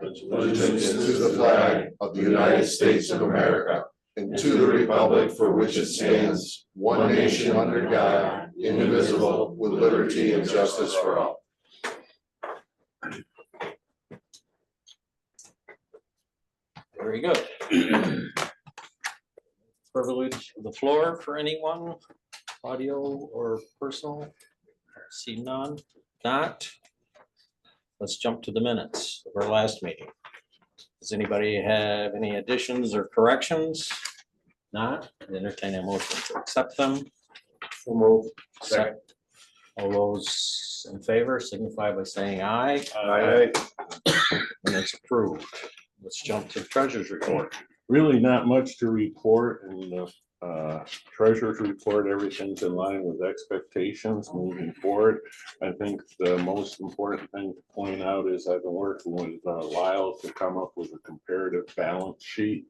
allegiance to the flag of the United States of America and to the republic for which it stands, one nation under God, indivisible, with liberty and justice for all. Very good. Privilege of the floor for anyone, audio or personal? See none, not. Let's jump to the minutes of our last meeting. Does anybody have any additions or corrections? Not, entertain a motion to accept them. So moved. Second. All those in favor signify by saying aye. Aye. And it's approved. Let's jump to treasurer's report. Really not much to report in the treasurer's report. Everything's in line with expectations moving forward. I think the most important thing to point out is I've been working with Lyle to come up with a comparative balance sheet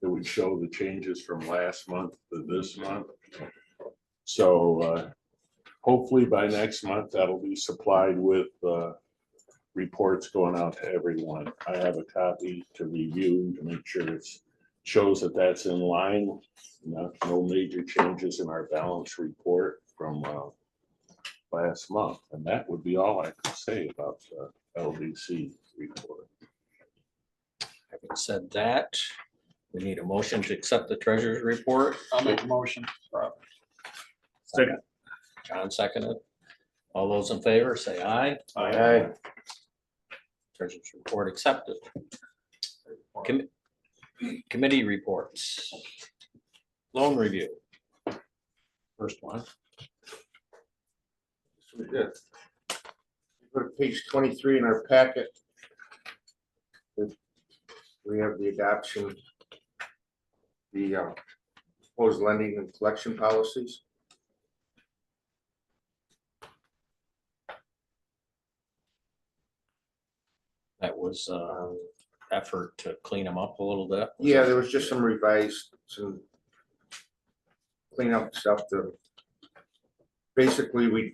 that would show the changes from last month to this month. So hopefully by next month that'll be supplied with reports going out to everyone. I have a copy to review to make sure it shows that that's in line. No major changes in our balance report from last month. And that would be all I could say about the LDC report. Having said that, we need a motion to accept the treasurer's report. I'll make a motion. Second. John seconded. All those in favor say aye. Aye. Treasurer's report accepted. Committee reports. Loan review. First one. We did. Go to page 23 in our packet. We have the adoption, the proposed lending and collection policies. That was effort to clean them up a little bit. Yeah, there was just some revised, some clean up stuff to, basically we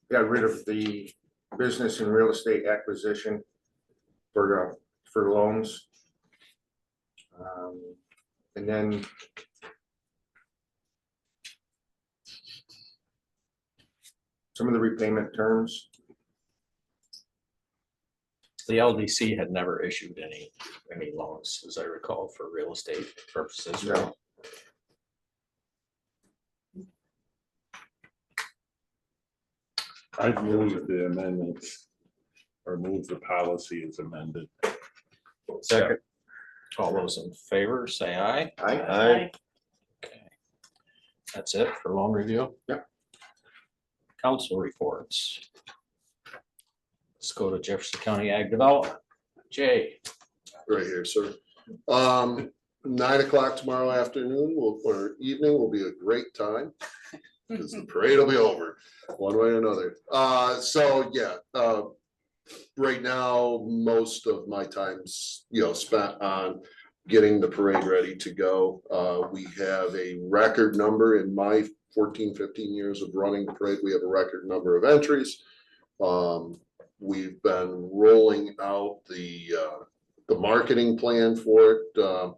got rid of the business and real estate acquisition for loans. And then some of the repayment terms. The LDC had never issued any loans, as I recall, for real estate purposes. No. I've moved the amendments or moved the policy as amended. Second. All those in favor, say aye. Aye. Okay. That's it for loan review? Yep. Council reports. Let's go to Jefferson County Ag Development. Jay. Right here, sir. 9 o'clock tomorrow afternoon or evening will be a great time because the parade will be over one way or another. So yeah, right now most of my time's spent on getting the parade ready to go. We have a record number in my 14-15 years of running the parade. We have a record number of entries. We've been rolling out the marketing plan for it.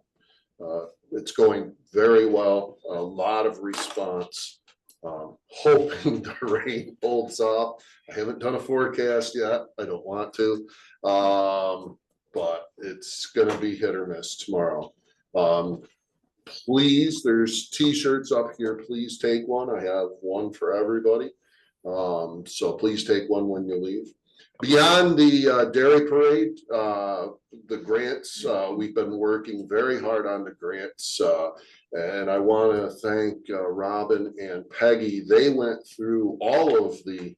It's going very well. A lot of response. Hoping the rain holds up. I haven't done a forecast yet. I don't want to, but it's going to be hit or miss tomorrow. Please, there's t-shirts up here. Please take one. I have one for everybody. So please take one when you leave. Beyond the dairy parade, the grants, we've been working very hard on the grants. And I want to thank Robin and Peggy. They went through all of the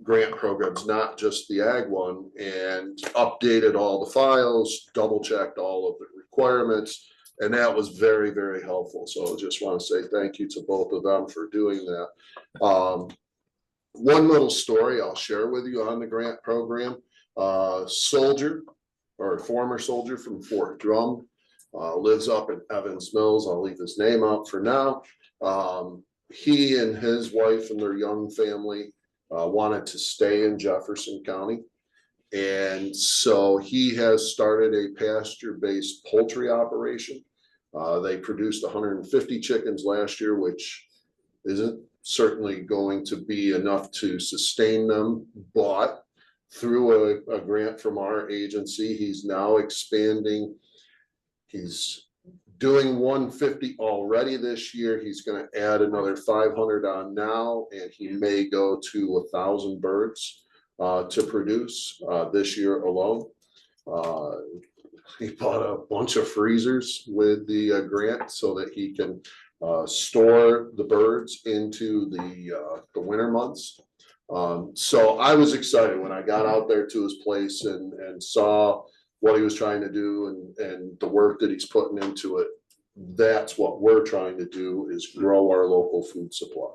grant programs, not just the ag one, and updated all the files, double checked all of the requirements. And that was very, very helpful. So I just want to say thank you to both of them for doing that. One little story I'll share with you on the grant program. Soldier or former soldier from Fort Drum lives up in Evans Mills. I'll leave his name out for now. He and his wife and their young family wanted to stay in Jefferson County. And so he has started a pasture-based poultry operation. They produced 150 chickens last year, which isn't certainly going to be enough to sustain them, but through a grant from our agency, he's now expanding. He's doing 150 already this year. He's going to add another 500 on now, and he may go to 1,000 birds to produce this year alone. He bought a bunch of freezers with the grant so that he can store the birds into the winter months. So I was excited when I got out there to his place and saw what he was trying to do and the work that he's putting into it. That's what we're trying to do, is grow our local food supply.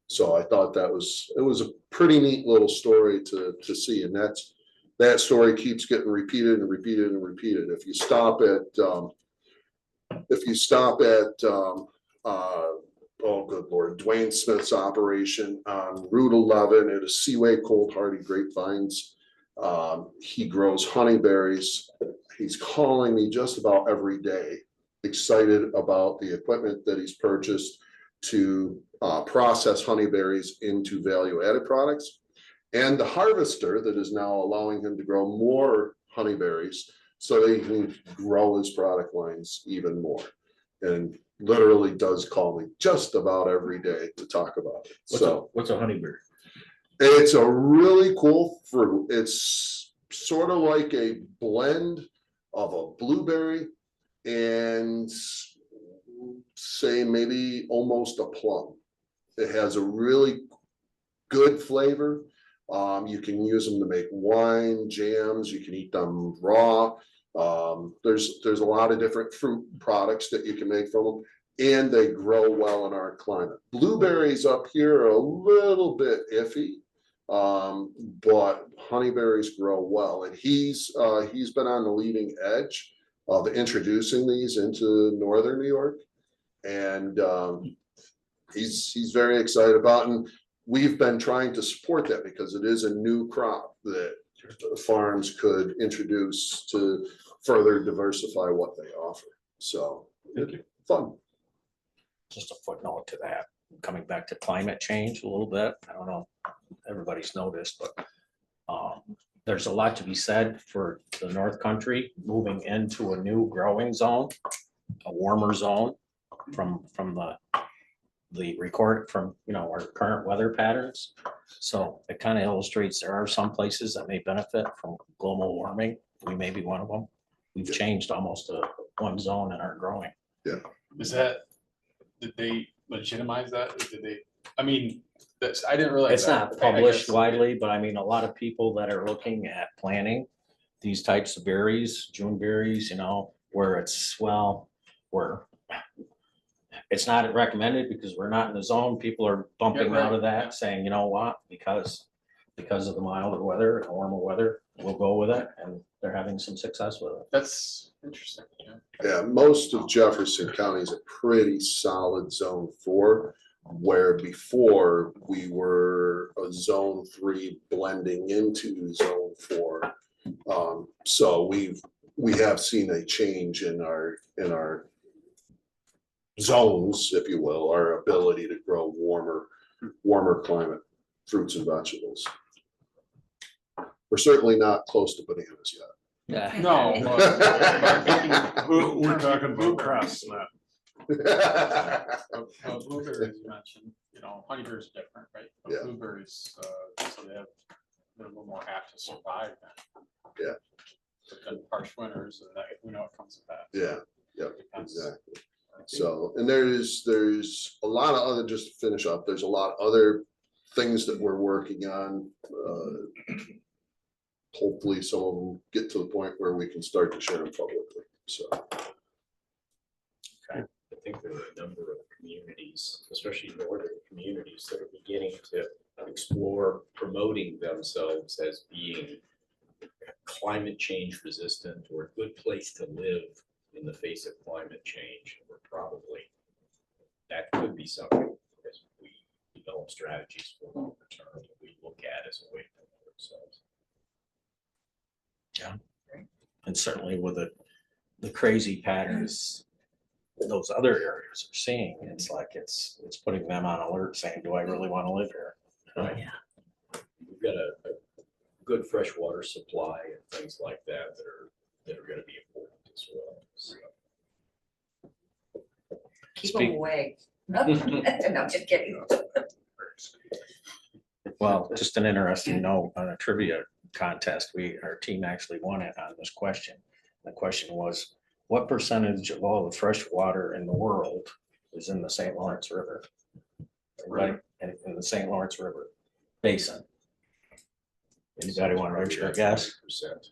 So I thought it was a pretty neat little story to see, and that story keeps getting repeated and repeated and repeated. If you stop at oh good Lord, Dwayne Smith's operation on Route 11, it is Seaway Cold Hardy Grapevines. He grows honeyberries. He's calling me just about every day, excited about the equipment that he's purchased to process honeyberries into value-added products, and the harvester that is now allowing him to grow more honeyberries so that he can grow his product lines even more. And literally does call me just about every day to talk about it. What's a honeyberry? It's a really cool fruit. It's sort of like a blend of a blueberry and say maybe almost a plum. It has a really good flavor. You can use them to make wine, jams. You can eat them raw. There's a lot of different fruit products that you can make from them, and they grow well in our climate. Blueberries up here are a little bit iffy, but honeyberries grow well, and he's been on the leading edge of introducing these into northern New York, and he's very excited about it. And we've been trying to support that because it is a new crop that farms could introduce to further diversify what they offer. So fun. Just a footnote to that, coming back to climate change a little bit. I don't know if everybody's noticed, but there's a lot to be said for the North Country moving into a new growing zone, a warmer zone from the record from our current weather patterns. So it kind of illustrates there are some places that may benefit from global warming. We may be one of them. We've changed almost one zone in our growing. Yeah. Did they legitimize that? I mean, I didn't realize. It's that. not published widely, but I mean, a lot of people that are looking at planting these types of berries, June berries, where it's not recommended because we're not in the zone. People are bumping out of that, saying, you know what, because of the milder weather, warmer weather, we'll go with it, and they're having some success with it. That's interesting. Yeah, most of Jefferson County is a pretty solid zone 4, where before we were a zone 3 blending into zone 4. So we have seen a change in our zones, if you will, our ability to grow warmer climate fruits and vegetables. We're certainly not close to bananas yet. Yeah. No, We're talking about cross snap. blueberries you mentioned, honeyberries are different, right? But Yeah. blueberries, so they're a little more apt to survive then. Yeah. But then harsh winters, and that, we know it comes with that. Yeah, yep, exactly. So, and there's a lot of other, just to finish up, there's a lot of other things that we're working on. Hopefully some of them get to the point where we can start to share them publicly, so. I think there are a number of communities, especially northern communities, that are beginning to explore promoting themselves as being climate change resistant or a good place to live in the face of climate change. Or probably that could be something as we develop strategies for longer term that we look at as a way to promote ourselves. And certainly with the crazy patterns those other areas are seeing, it's like it's putting them on alert saying, do I really want to live here? Right. We've got a good freshwater supply and things like that that are gonna be important as well. So, Keep them Speak- away. No, I'm just kidding. Well, just an interesting note on a trivia contest, our team actually won it on this question. The question was, what percentage of all the fresh water in the world is in the St. Lawrence River? Right, in the St. Lawrence River Basin. Anybody want to venture a guess? 20%,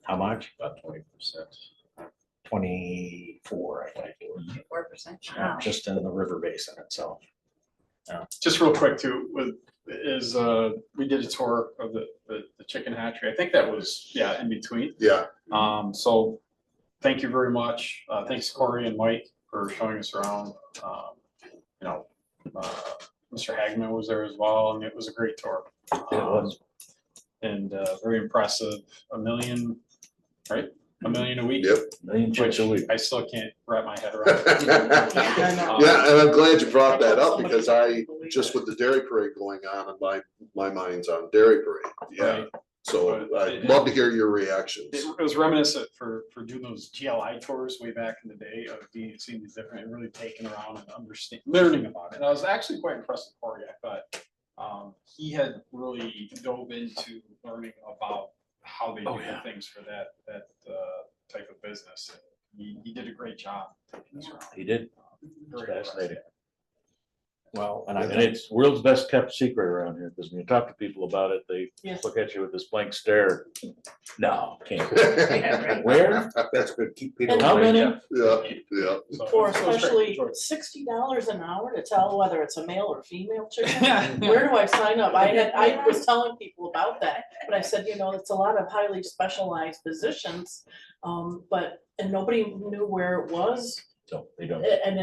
How much? about 20%. 24, I think. 4%. Yeah, Wow. just in the river basin itself. Just real quick too, we did a tour of the chicken hatchery. I think that was, in between. Yeah, So thank you very much. Thanks Corey and Mike for showing us around. Mr. Hagman was there as well, and it was a great tour. It was. And very impressive. $1 million, right? $1 million a week. yep. Million chicks a week. I still can't wrap my head around. Yeah, and I'm glad you brought that up because just with the dairy parade going on, and my mind's on dairy parade. Yeah, Right. so I'd love to hear your reactions. It was reminiscent for doing those GLI tours way back in the day of seeing these different, and really taking around and learning about it. And I was actually quite impressed with Corey. I thought he had really dove into learning about how they do the things for that type of business. And he did a great job taking us around. He did. Very Fascinating. impressive. Well, and I And think it's world's best kept secret around here, because when you talk to people about it, they Yes. look at you with this blank stare. No, can't. Yeah, right. Where? That's good, keep people. And how away. many, Yeah, yeah. So or it was great. especially Enjoyed it. $60 an hour to tell whether it's a male or female chicken? Where do I sign up? I was telling people about that, but I said, it's a lot of highly specialized positions. And nobody knew where it was. No, they don't. And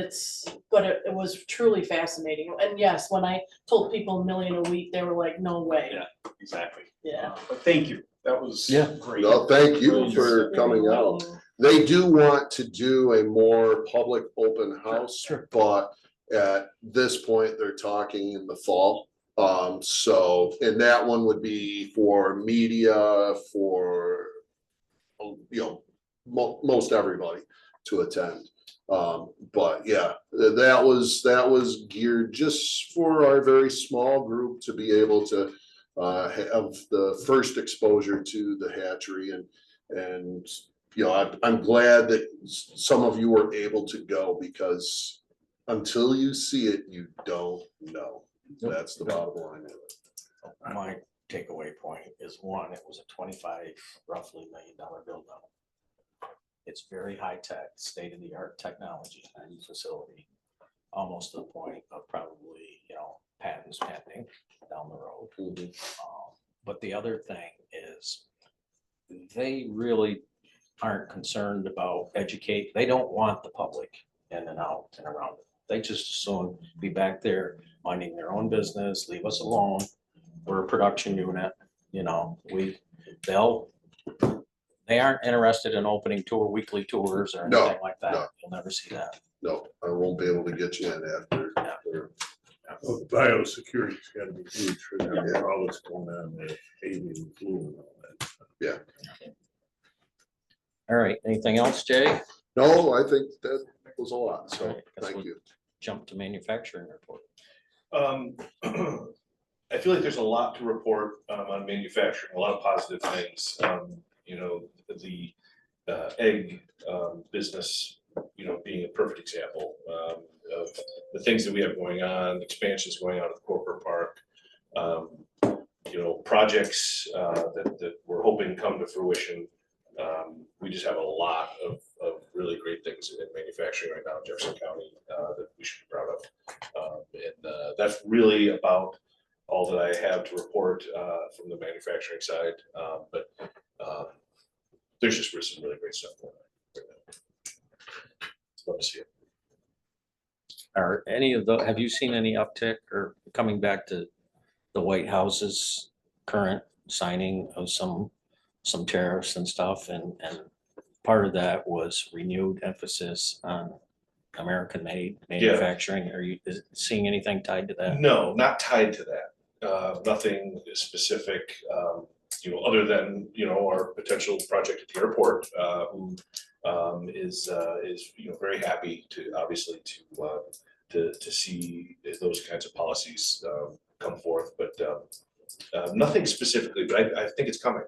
but it was truly fascinating. And yes, when I told people $1 million a week, they were like, no way. Yeah. Exactly. Yeah. But thank you. That was Yeah. great. No, thank you Really for coming out. They do want to do a more public open house, Sure. but at this point, they're talking in the fall. And that one would be for media, for, most everybody to attend. But yeah, that was geared just for our very small group to be able to have the first exposure to the hatchery, and I'm glad that some of you were able to go, because until you see it, you don't know. That's the bottom line of it. my takeaway point is, one, it was a roughly $25 million build out. It's very high tech, state of the art technology and facility, almost to the point of probably, patents pending down the road. But the other thing is, they really aren't concerned about they don't want the public in and out and around it. They just as soon be back there minding their own business, leave us alone. We're a production unit, they aren't interested in opening weekly tours or No, anything like that. no. You'll never see that. No, I won't be able to get you in after. Well, biosecurity's gotta be huge for them, Yeah. for all that's going on with avian flu and all that. All right, anything else, Jay? No, I think that was a lot, so Alright, guess thank we'll you. Jump to manufacturing report. I feel like there's a lot to report on manufacturing, a lot of positive things. The egg business, being a perfect example of the things that we have going on, expansions going on at the corporate park. Projects that we're hoping come to fruition. We just have a lot of really great things in manufacturing right now in Jefferson County that we should be proud of. And that's really about all that I have to report from the manufacturing side. But there's just some really great stuff going on right now. Love to see it. Are have you seen any uptick or coming back to the White House's current signing of some some tariffs and stuff, and part of that was renewed emphasis on American-made manufacturing. Are you seeing anything tied to that? No, not tied to that. Nothing specific, other than, our potential project at the airport, who is very happy to, obviously, to see those kinds of policies come forth, but nothing specifically, but I think it's coming.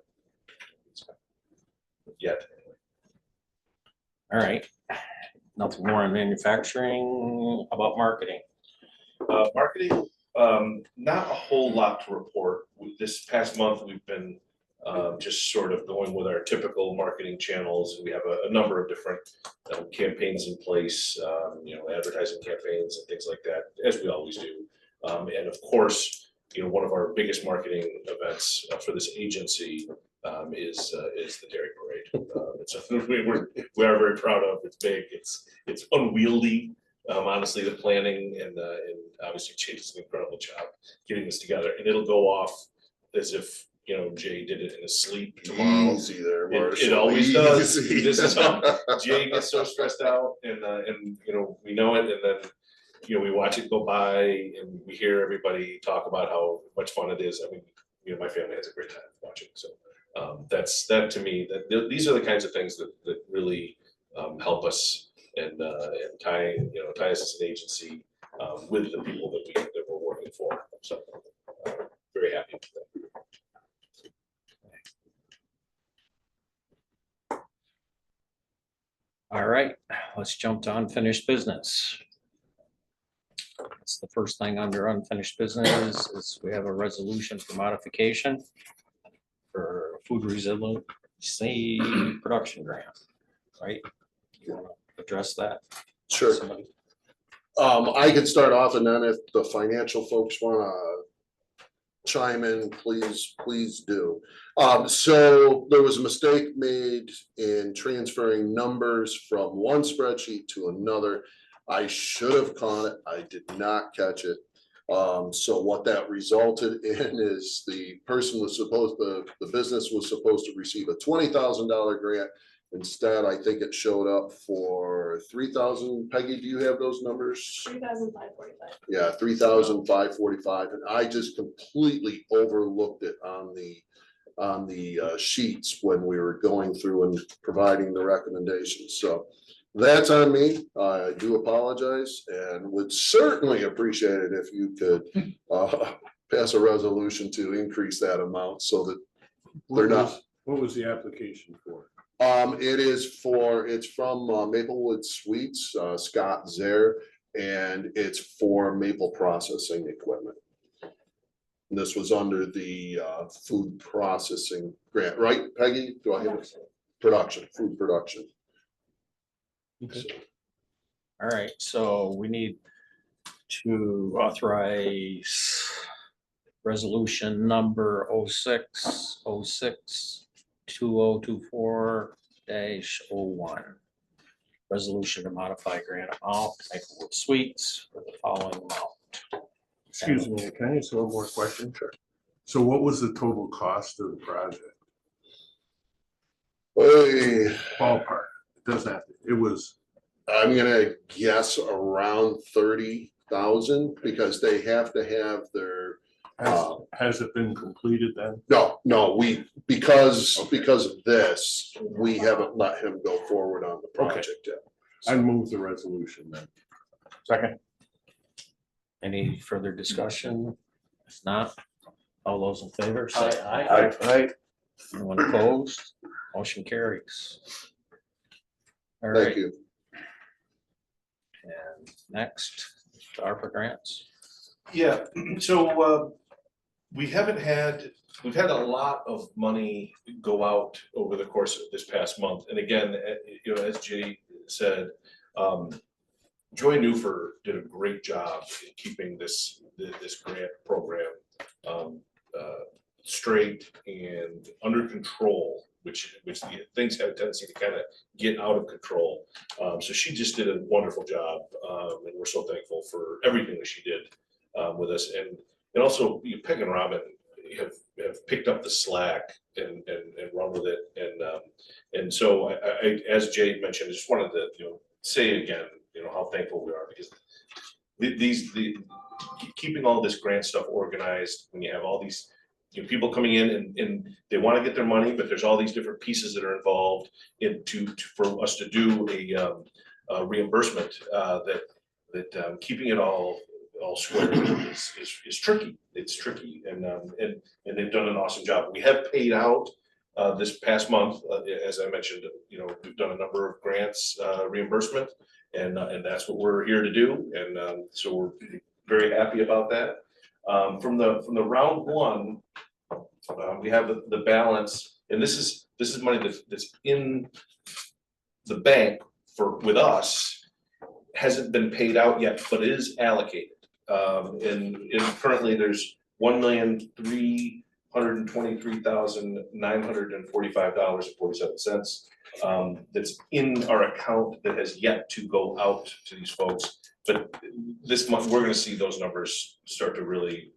Yet. All right. Nothing more on manufacturing. About marketing. Marketing, not a whole lot to report. This past month, we've been just sort of going with our typical marketing channels. We have a number of different campaigns in place, advertising campaigns and things like that, as we always do. And of course, one of our biggest marketing events for this agency is the Dairy Parade. It's something we are very proud of. It's big. It's unwieldy. Honestly, the planning and obviously Jay does an incredible job getting this together, and it'll go off as if Jay did it in his sleep tomorrow. Easy there, It Marshall. always does. Easy. This is how Jay gets so stressed out, and we know it, and then we watch it go by, and we hear everybody talk about how much fun it is. I mean, my family has a great time watching. So that to me, these are the kinds of things that really help us and tie us as an agency with the people that we're working for. So very happy with that. All right, let's jump to unfinished business. That's the first thing under unfinished business is we have a resolution for modification for food resiliency production grant, right? You want to address that? Sure. Somebody? I could start off, and then if the financial folks wanna chime in, please do. So there was a mistake made in transferring numbers from one spreadsheet to another. I should have caught it. I did not catch it. So what that resulted in is the business was supposed to receive a $20,000 grant. Instead, I think it showed up for 3,000. Peggy, do you have those numbers? 3,545. Yeah, 3,545, and I just completely overlooked it on the sheets when we were going through and providing the recommendations. So that's on me. I do apologize and would certainly appreciate it if you could pass a resolution to increase that amount so that they're not. What was the application for? It's from Maplewood Sweets, Scott Zaire, and it's for maple processing equipment. And this was under the food processing grant, right, Peggy? Do I have it? Food production. Okay. All right, so we need to authorize resolution number 06-2024-01. Resolution to modify grant amount, Maplewood Sweets for the following amount. Excuse me, can I ask one more question? Sure. So what was the total cost of the project? Hey, Ballpark, it doesn't have to, it was, I'm gonna guess around 30,000 because they have to have their. has it been completed then? No, because of this, we haven't let him go forward on the project yet. I move the resolution then. Second. Any further discussion? If not, all those in favor, say aye. Aye. Anyone opposed? Motion carries. All Thank right, you. and next, ARPA grants. Yeah, so we've had a lot of money go out over the course of this past month. And again, as Jay said, Joy Newfer did a great job in keeping this grant program straight and under control, which the things have a tendency to kind of get out of control. So she just did a wonderful job, and we're so thankful for everything that she did with us. And also, Peg and Robin have have picked up the slack and run with it. And so as Jay mentioned, I just wanted to, say again, how thankful we are, because keeping all this grant stuff organized, when you have all these people coming in and they want to get their money, but there's all these different pieces that are involved for us to do a reimbursement, that keeping it all square is tricky. It's tricky, and they've done an awesome job. We have paid out this past month, as I mentioned, we've done a number of grants reimbursement, and that's what we're here to do, and so we're very happy about that. From the round one, we have the balance, and this is money that's in the bank with us, hasn't been paid out yet, but is allocated. And currently there's $1,323,945.47 that's in our account that has yet to go out to these folks. But this month, we're gonna see those numbers start to really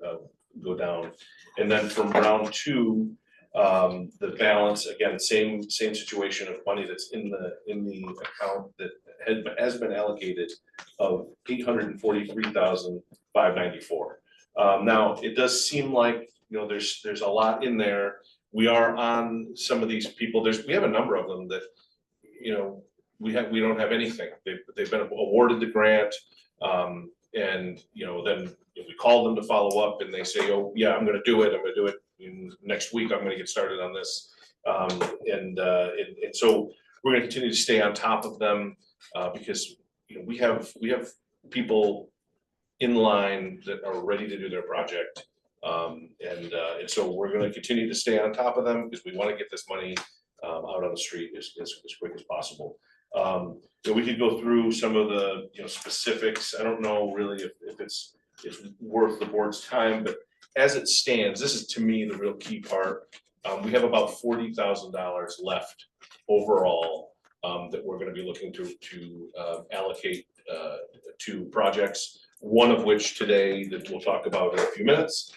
go down. And then from round two, the balance, again, same situation of money that's in the account that has been allocated of $843,594. Now, it does seem like, there's a lot in there. We are on some of these people, we have a number of them that, we don't have anything. They've been awarded the grant, and, then we call them to follow up and they say, oh, yeah, I'm gonna do it. Next week, I'm gonna get started on this. And so we're gonna continue to stay on top of them, because, we have people in line that are ready to do their project. And so we're gonna continue to stay on top of them, because we wanna get this money out on the street as quick as possible. We could go through some of the specifics. I don't know really if it's worth the board's time, but as it stands, this is to me the real key part. We have about $40,000 left overall that we're going to be looking to allocate to projects. One of which today that we'll talk about in a few minutes,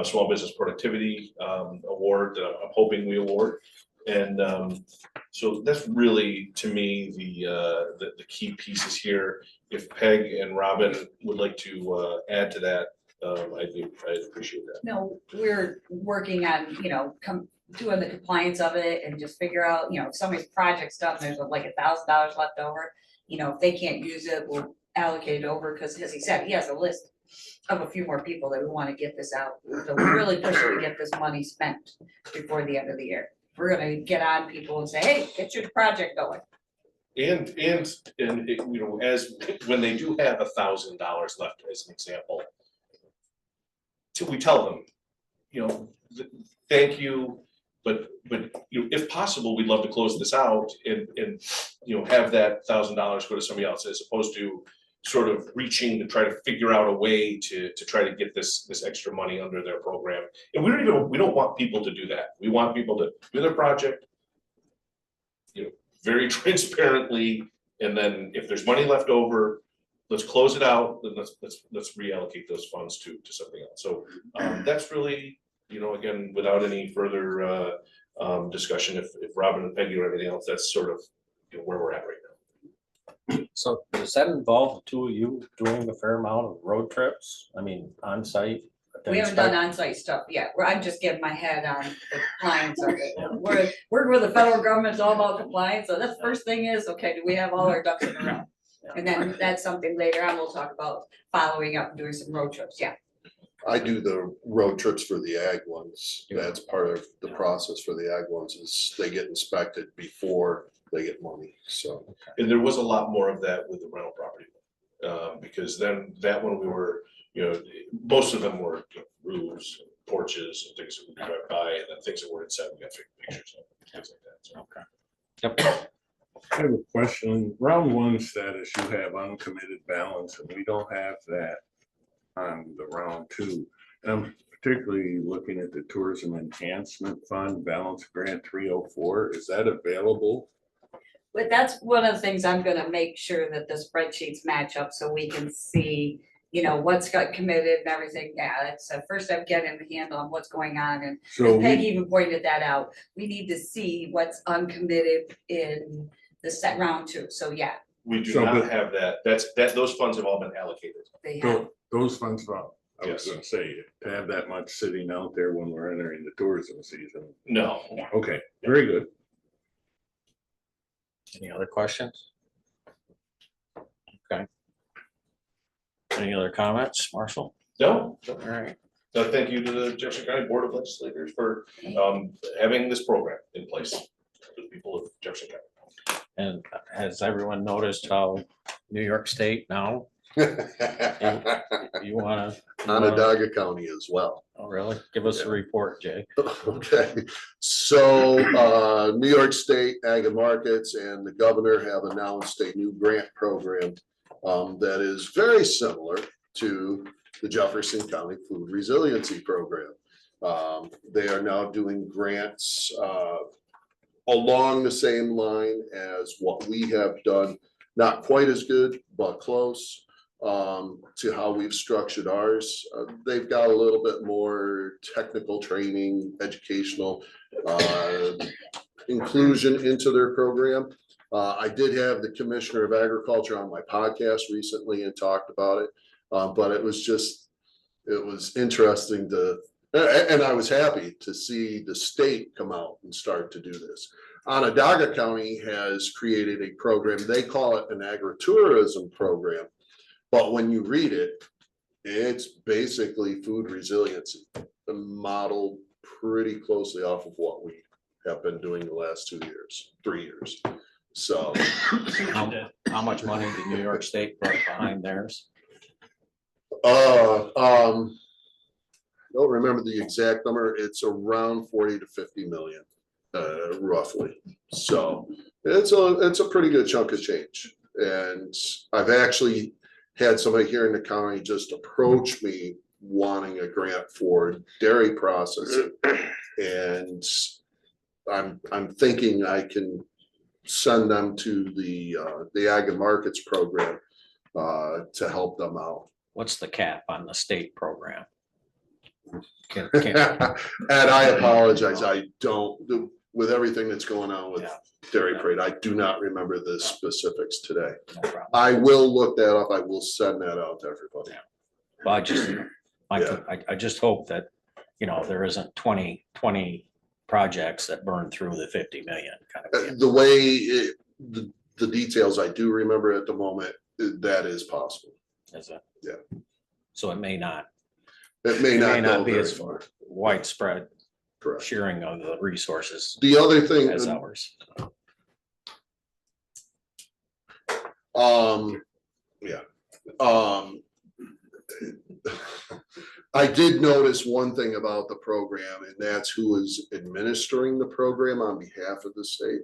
Small Business Productivity Award that I'm hoping we award. And so that's really, to me, the key pieces here. If Peg and Robin would like to add to that, I'd appreciate that. No, we're working on, doing the compliance of it and just figure out, if somebody's project's done, there's like $1,000 left over. If they can't use it, we'll allocate it over, because as he said, he has a list of a few more people that we want to get this out. So we're really pushing to get this money spent before the end of the year. We're gonna get on people and say, hey, get your project going. And as when they do have $1,000 left, as an example, we tell them, thank you, but if possible, we'd love to close this out and have that $1,000 go to somebody else, as opposed to sort of reaching to try to figure out a way to try to get this extra money under their program. And we don't want people to do that. We want people to do their project, very transparently, and then if there's money left over, let's close it out, then let's reallocate those funds to something else. So that's really, again, without any further discussion, if Robin and Peggy or anything else, that's sort of where we're at right now. So does that involve the two of you doing a fair amount of road trips? I mean, on site? We haven't done on-site stuff yet. I'm just getting my head on the compliance of it. We're where the federal government's all about compliance. So that's the first thing is, okay, do we have all our ducks in a row? And then that's something later on we'll talk about following up and doing some road trips. Yeah. I do the road trips for the ag ones. That's part of the process for the ag ones, is they get inspected before they get money, so. And there was a lot more of that with the rental property. Because then that one we were, most of them were roofs, porches, and things that we drive by, and then things that were inside, we got to take pictures of, things like that, so. Yep. I have a question. Round one status, you have uncommitted balance, and we don't have that on the round two. And I'm particularly looking at the Tourism Enhancement Fund Balance Grant 304. Is that available? But that's one of the things I'm gonna make sure that the spreadsheets match up so we can see, you know, what's got committed and everything. Yeah, it's the first step, getting the handle on what's going on, and So Peggy we, even pointed that out. We need to see what's uncommitted in the set round two, so yeah, We do So, not but- have that. Those funds have all been allocated. they have. those funds, I was Yes. gonna say, to have that much sitting out there when we're entering the tourism season. No. Okay, very good. Any other questions? Okay. Any other comments, Marshall? No. All right, Thank you to the Jefferson County Board of Legislators for having this program in place for the people of Jefferson County. and has everyone noticed how New York State now, you wanna? Onondaga County as well. Oh, really? Give us a report, Jay. Okay, so, New York State Ag and Markets and the governor have announced a new grant program that is very similar to the Jefferson County Food Resiliency Program. They are now doing grants along the same line as what we have done, not quite as good, but close to how we've structured ours. They've got a little bit more technical training, educational inclusion into their program. I did have the Commissioner of Agriculture on my podcast recently and talked about it. But it was interesting and I was happy to see the state come out and start to do this. Onondaga County has created a program, they call it an agritourism program. But when you read it, it's basically food resiliency, modeled pretty closely off of what we have been doing the last 3 years. So. How much money did New York State put behind theirs? Don't remember the exact number. It's around 40 to 50 million, roughly. So it's a pretty good chunk of change. And I've actually had somebody here in the county just approach me wanting a grant for dairy processing. And I'm thinking I can send them to the Ag and Markets program to help them out. What's the cap on the state program? Can- And I apologize, I don't, with everything that's going on with Yeah. Dairy Parade, I do not remember the specifics today. No problem. I will look that up, I will send that out to everybody. Well, I just hope that, you know, there isn't 20 projects that burn through the 50 million kind of thing. The way, the details I do remember at the moment, that is possible. Is it? Yeah. So it may not It may not go be very as far. widespread Correct. sharing of the resources The other thing, as ours. yeah. I did notice one thing about the program, and that's who is administering the program on behalf of the state.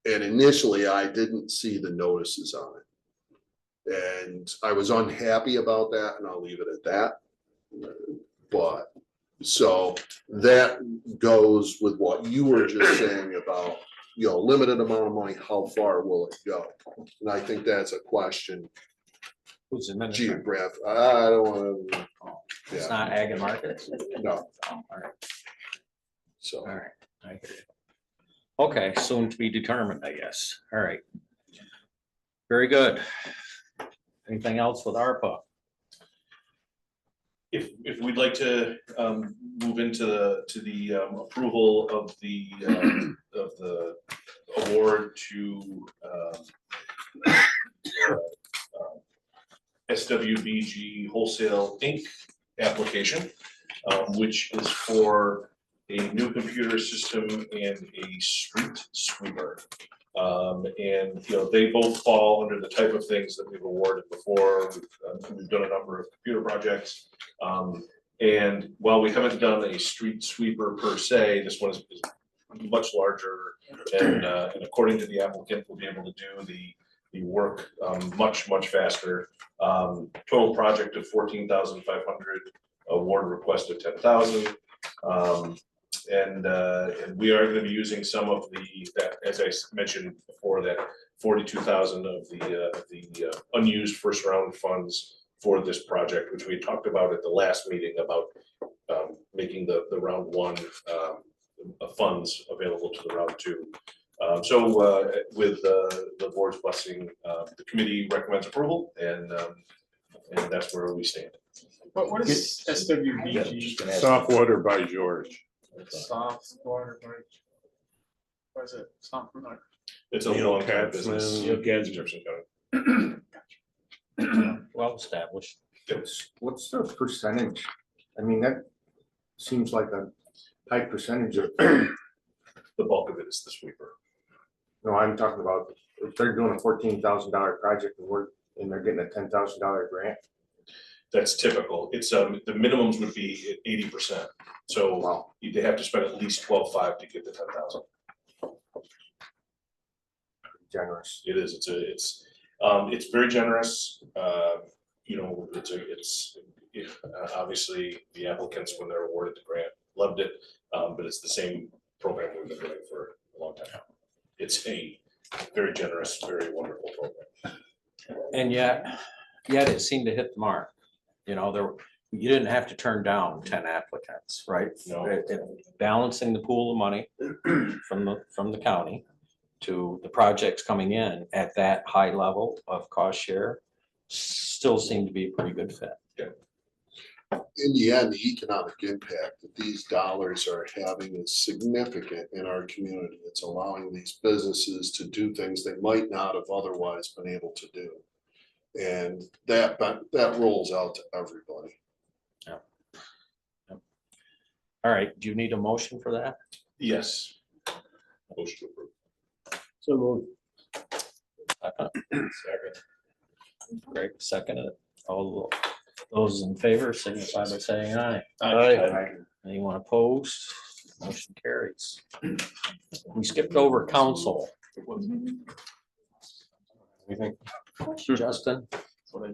And initially, I didn't see the notices on it. And I was unhappy about that, and I'll leave it at that. But, so that goes with what you were just saying about, you know, limited amount of money, how far will it go? And I think that's a question, Who's administering? geographic, I don't wanna, It's yeah, not Ag and Markets? no, Oh, all right, so. all right. I hear you. Okay, soon to be determined, I guess. All right. Very good. Anything else with ARPA? If we'd like to move into the approval of the award to SWBG Wholesale Inc. application, which is for a new computer system and a street sweeper. And, you know, they both fall under the type of things that we've awarded before. We've done a number of computer projects. And while we haven't done a street sweeper per se, this one is much larger. And according to the applicant, we'll be able to do the work much faster. Total project of 14,500, award request of 10,000. And we are going to be using some of that, as I mentioned before, that 42,000 of the unused first round funds for this project, which we talked about at the last meeting about making the round one funds available to the round two. So with the board's blessing, the committee recommends approval, and that's where we stand. What is SWBG? Soft water by George. Soft water bridge. What is it? It's not familiar. It's a Neil long-time Katzman. business Neil in Jefferson County. Well established. What's the percentage? I mean, that seems like a high percentage of, The bulk of it is the sweeper. no, I'm talking about, if they're doing a $14,000 project and they're getting a $10,000 grant. That's typical. It's the minimums would be 80%. So Wow. they have to spend at least 12.5 to get the 10,000. Generous. It is. It's very generous. You know, obviously the applicants, when they're awarded the grant, loved it. But it's the same program we've been doing for a long time. It's a very generous, very wonderful program. And yet it seemed to hit the mark. You know, you didn't have to turn down 10 applicants, right? No. Balancing the pool of money from the county to the projects coming in at that high level of cost share still seemed to be a pretty good fit. In the end, the economic impact that these dollars are having is significant in our community. It's allowing these businesses to do things they might not have otherwise been able to do. And that rolls out to everybody. All right, do you need a motion for that? Yes. Motion to approve. So moved. Second. Greg, second it. All those in favor, signify by saying aye. Aye. Anyone opposed? Motion carries. We skipped over council. Anything? Justin?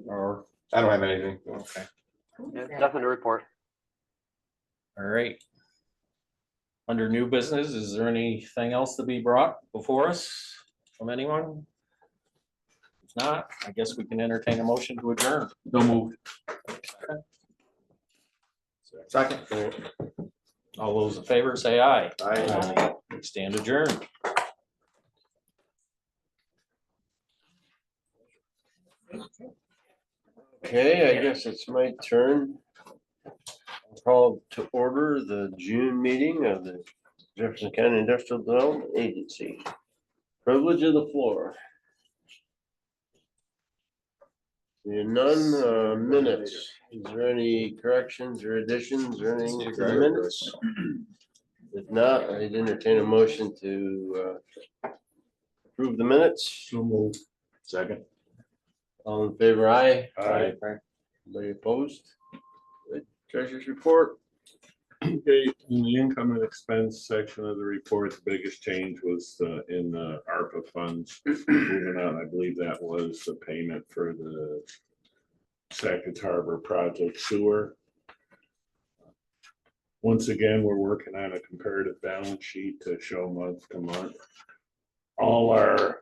Or, I don't have anything. okay, Nothing to report. all right. Under new business, is there anything else to be brought before us from anyone? If not, I guess we can entertain a motion to adjourn. No move. Second. All those in favor, say aye. Aye. Stand adjourned. Okay, I guess it's my turn. I'll call to order the June meeting of the Jefferson County Industrial Development Agency. Privilege of the floor. Seeing none, minutes. Is there any corrections or additions or anything to the minutes? If not, I'd entertain a motion to approve the minutes. So moved. Second. All in favor, aye. Aye. Anybody opposed? Good. Treasurer's report. Okay, in the income and expense section of the report, the biggest change was in the ARPA funds. Moving on, I believe that was the payment for the Sackett Harbor project sewer. Once again, we're working on a comparative balance sheet to show month to month. All our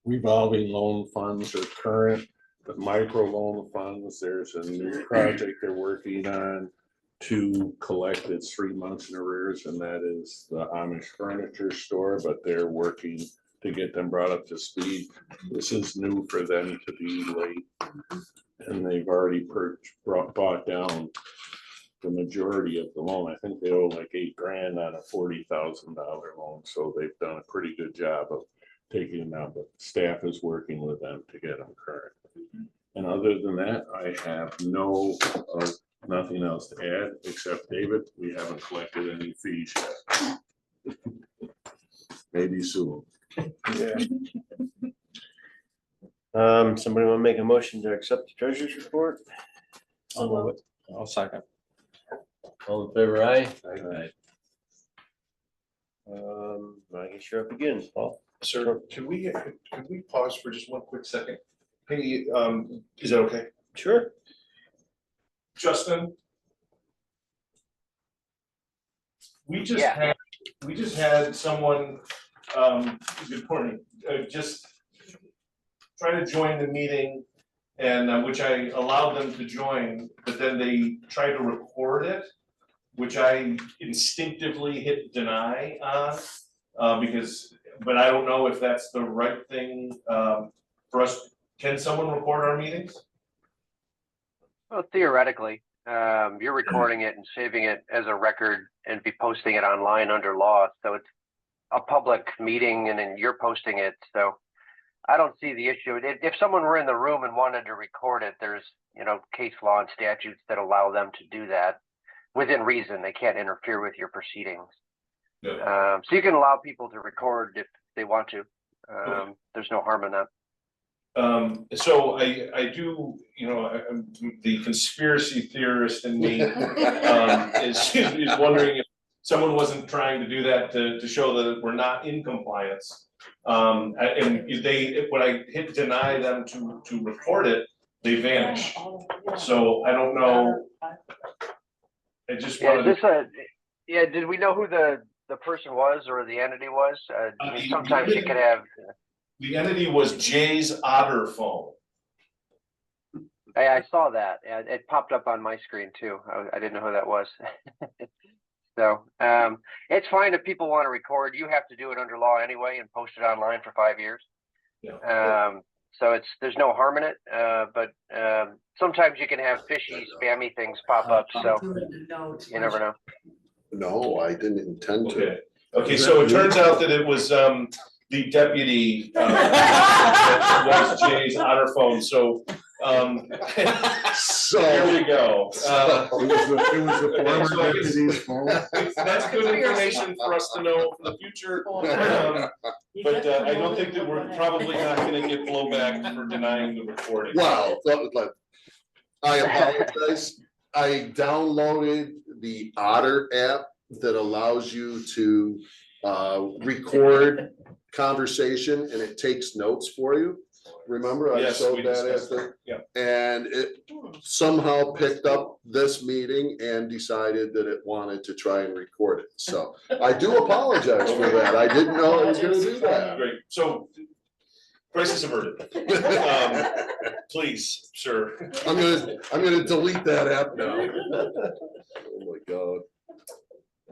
revolving loan funds are current. The micro loan funds, there's a new project they're working on to collect its 3 months in arrears, and that is the Amish furniture store, but they're working to get them brought up to speed. This is new for them to be late, and they've already bought down the majority of the loan. I think they owe like $8,000 on a $40,000 loan, so they've done a pretty good job of taking them out, but staff is working with them to get them current. And other than that, I have nothing else to add, except David, we haven't collected any fees yet. Maybe soon. Yeah. Somebody want to make a motion to accept the treasurer's report? I'll second. All in favor, aye. Aye. I guess you're up again, Paul. Sir, could we pause for just one quick second? Hey, is that okay? Sure. Justin? We just had someone, good morning, just trying to join the meeting and which I allowed them to join, but then they tried to record it, which I instinctively hit deny on, but I don't know if that's the right thing for us. Can someone record our meetings? Well, theoretically, you're recording it and saving it as a record and be posting it online under law. So it's a public meeting and then you're posting it. So I don't see the issue. If someone were in the room and wanted to record it, there's, case law and statutes that allow them to do that within reason. They can't interfere with your proceedings. Yeah. So you can allow people to record if they want to. There's no harm in that. So I do, the conspiracy theorist in me is wondering if someone wasn't trying to do that to show that we're not in compliance. And when I hit deny them to record it, they vanish. So I don't know. I just wanted. Did we know who the person was or the entity was? I mean, sometimes you could have. The entity was Jay's Otter Phone. I saw that. It popped up on my screen too. I didn't know who that was. So it's fine if people want to record. You have to do it under law anyway and post it online for 5 years. Yeah. So there's no harm in it. But sometimes you can have fishy, spammy things pop up. So you never know. No, I didn't intend to. Okay, so it turns out that it was the deputy that was Jay's Otter Phone. So here we go. It was the former deputy's phone. That's good information for us to know for the future. But I don't think that we're probably not going to get blowback for denying the recording. Wow, I apologize. I downloaded the Otter app that allows you to record conversation and it takes notes for you. Remember, I showed that as the, and it somehow picked up this meeting and decided that it wanted to try and record it. So I do apologize for that. I didn't know I was going to do that. Great. So crisis averted. Please, sir. I'm gonna delete that app now. Oh my God.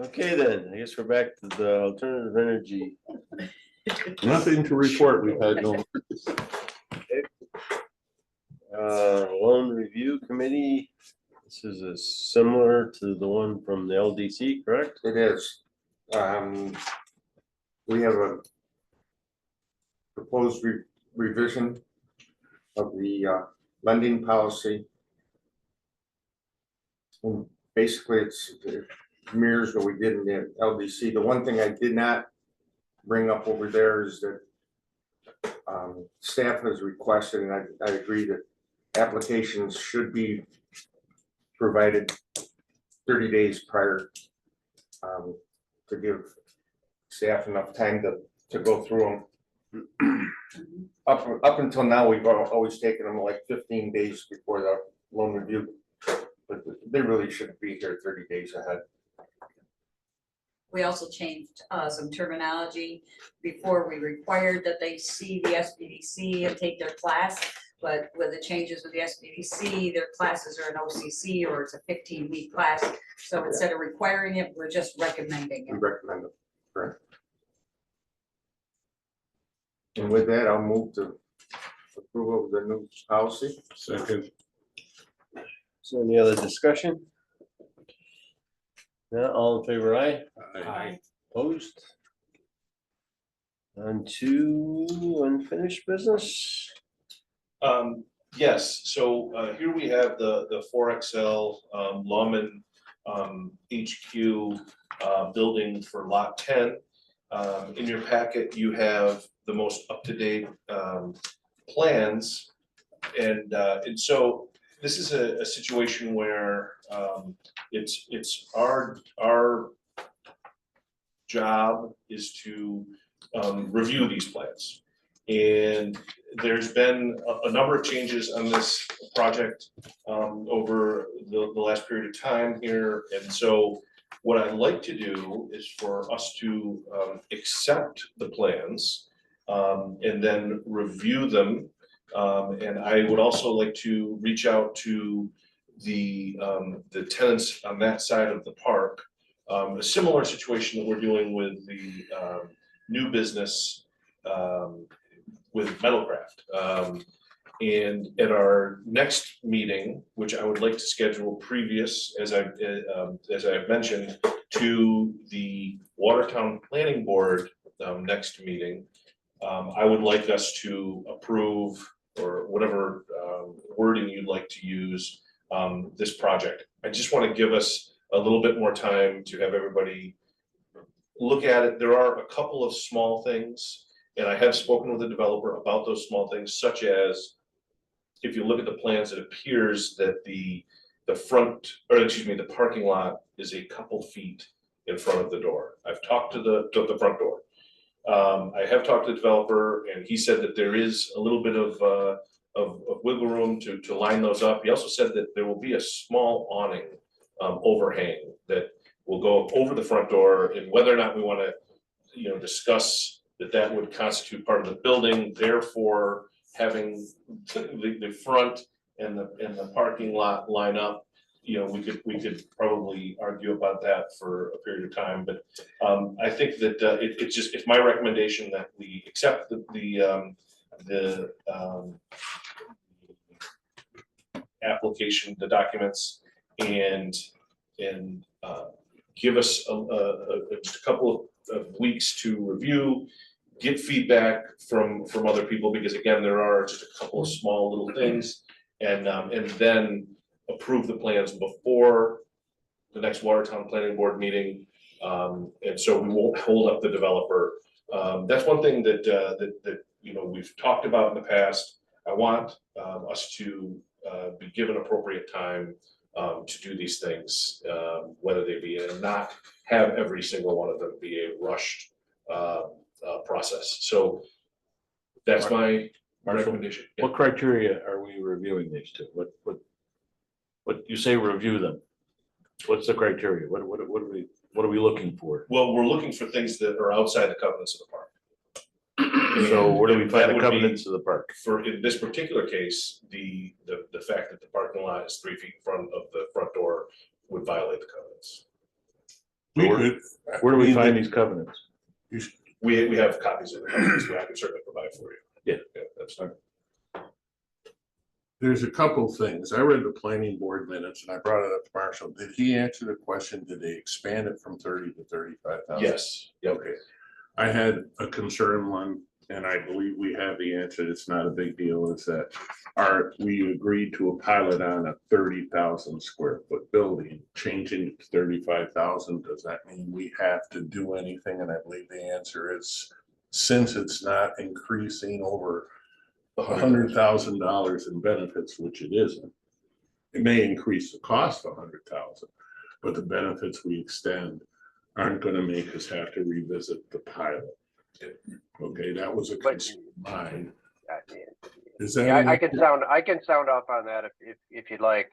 Okay, then, I guess we're back to the alternative energy. Nothing to report. We've had no. Loan review committee. This is similar to the one from the LDC, correct? It is. We have a proposed revision of the lending policy. And basically it mirrors what we did in the LDC. The one thing I did not bring up over there is that staff has requested, and I agree that applications should be provided 30 days prior to give staff enough time to go through them. Up until now, we've always taken them like 15 days before the loan review, but they really shouldn't be here 30 days ahead. We also changed some terminology. Before, we required that they see the SBDC and take their class, but with the changes with the SBDC, their classes are an OCC or it's a 15-week class. So instead of requiring it, we're just recommending We it. recommend it, correct. And with that, I'll move to approval of the new policy. Second. So any other discussion? Yeah, all in favor, aye? Aye. Opposed? On to unfinished business. Yes, so here we have the 4XL Lawman HQ building for lot 10. In your packet, you have the most up-to-date plans. And so this is a situation where it's our job is to review these plans. And there's been a number of changes on this project over the last period of time here. And so what I'd like to do is for us to accept the plans and then review them And I would also like to reach out to the tenants on that side of the park. A similar situation that we're dealing with the new business with Metalcraft. And at our next meeting, which I would like to schedule previous, as I've mentioned, to the Watertown Planning Board next meeting, I would like us to approve, or whatever wording you'd like to use, this project. I just want to give us a little bit more time to have everybody look at it. There are a couple of small things, and I have spoken with the developer about those small things, such as, if you look at the plans, it appears that the parking lot is a couple feet in front of the door. I've talked to the front door. I have talked to the developer, and he said that there is a little bit of wiggle room to line those up. He also said that there will be a small awning overhang that will go over the front door, and whether or not we want to, discuss that would constitute part of the building, therefore having the front and the parking lot line up. We could probably argue about that for a period of time, but I think that it's my recommendation that we accept the application, the documents, and give us just a couple of weeks to review, get feedback from other people, because again, there are just a couple of small little things, and then approve the plans before the next Watertown Planning Board meeting. And so we won't hold up the developer. That's one thing that we've talked about in the past. I want us to be given appropriate time to do these things, whether they be, and not have every single one of them be a rushed process. So that's my recommendation. What criteria are we reviewing these to? What you say review them? What's the criteria? What are we looking for? Well, we're looking for things that are outside the covenants of the park. So where do we And find that the would be, covenants of the park? for in this particular case, the fact that the parking lot is 3 feet in front of the front door would violate the covenants. Where do we find these covenants? We have copies of the covenants that I can certainly provide for you. Yeah, that's fine. There's a couple things. I read the planning board minutes and I brought it up to Marshall. Did he answer the question? Did they expand it from 30 to 35,000? Yes. Yep. Okay. I had a concern one, and I believe we have the answer. It's not a big deal. Is that we agreed to a pilot on a 30,000 square foot building, changing it to 35,000. Does that mean we have to do anything? And I believe the answer is, since it's not increasing over $100,000 in benefits, which it isn't. It may increase the cost of $100,000, but the benefits we extend aren't going to make us have to revisit the pilot. Okay, that was a concern of mine. Is that? Yeah, I can sound off on that if you'd like.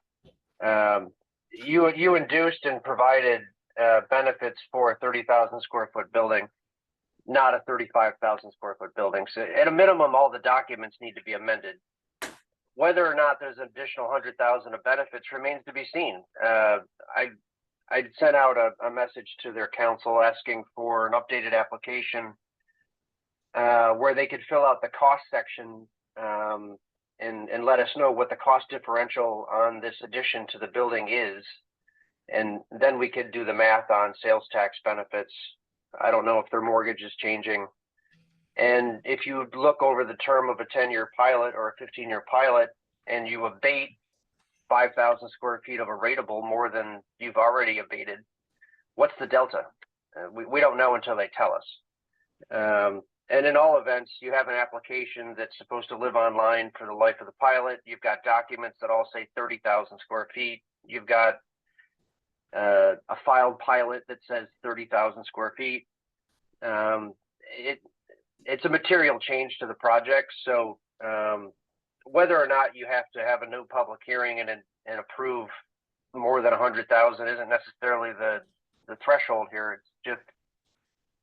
You induced and provided benefits for a 30,000 square foot building, not a 35,000 square foot building. So at a minimum, all the documents need to be amended. Whether or not there's an additional 100,000 of benefits remains to be seen. I sent out a message to their council asking for an updated application where they could fill out the cost section and let us know what the cost differential on this addition to the building is. And then we could do the math on sales tax benefits. I don't know if their mortgage is changing. And if you look over the term of a 10-year pilot or a 15-year pilot, and you abate 5,000 square feet of a rateable more than you've already abated, what's the delta? We don't know until they tell us. And in all events, you have an application that's supposed to live online for the life of the pilot. You've got documents that all say 30,000 square feet. You've got a filed pilot that says 30,000 square feet. It's a material change to the project. So whether or not you have to have a new public hearing and approve more than 100,000 isn't necessarily the threshold here. It's just,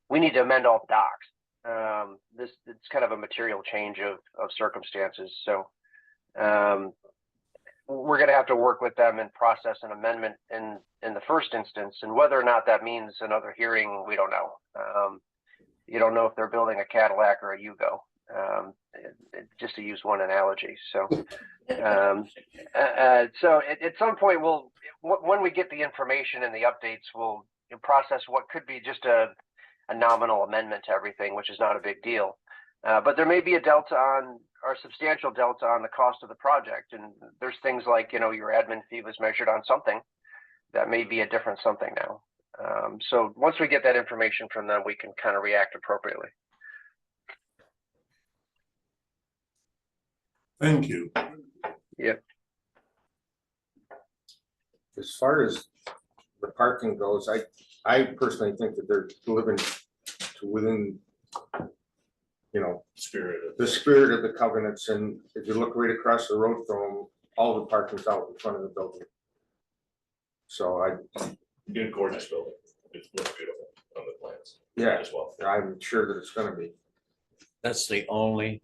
we need to amend all the docs. it's kind of a material change of circumstances. So we're going to have to work with them and process an amendment in the first instance, and whether or not that means another hearing, we don't know. You don't know if they're building a Cadillac or a Yugo, just to use one analogy. So, so at some point, when we get the information and the updates, we'll process what could be just a nominal amendment to everything, which is not a big deal. But there may be a delta on, or substantial delta on the cost of the project. And there's things like, your admin fee was measured on something that may be a different something now. So once we get that information from them, we can kind of react appropriately. Thank you. Yep. As far as the parking goes, I personally think that they're living to within, the spirit of the covenants. And if you look right across the road from them, all the parking's out in front of the building. So Good, gorgeous building. It looks beautiful on the plans. yeah, As well. I'm sure that it's gonna be. That's the only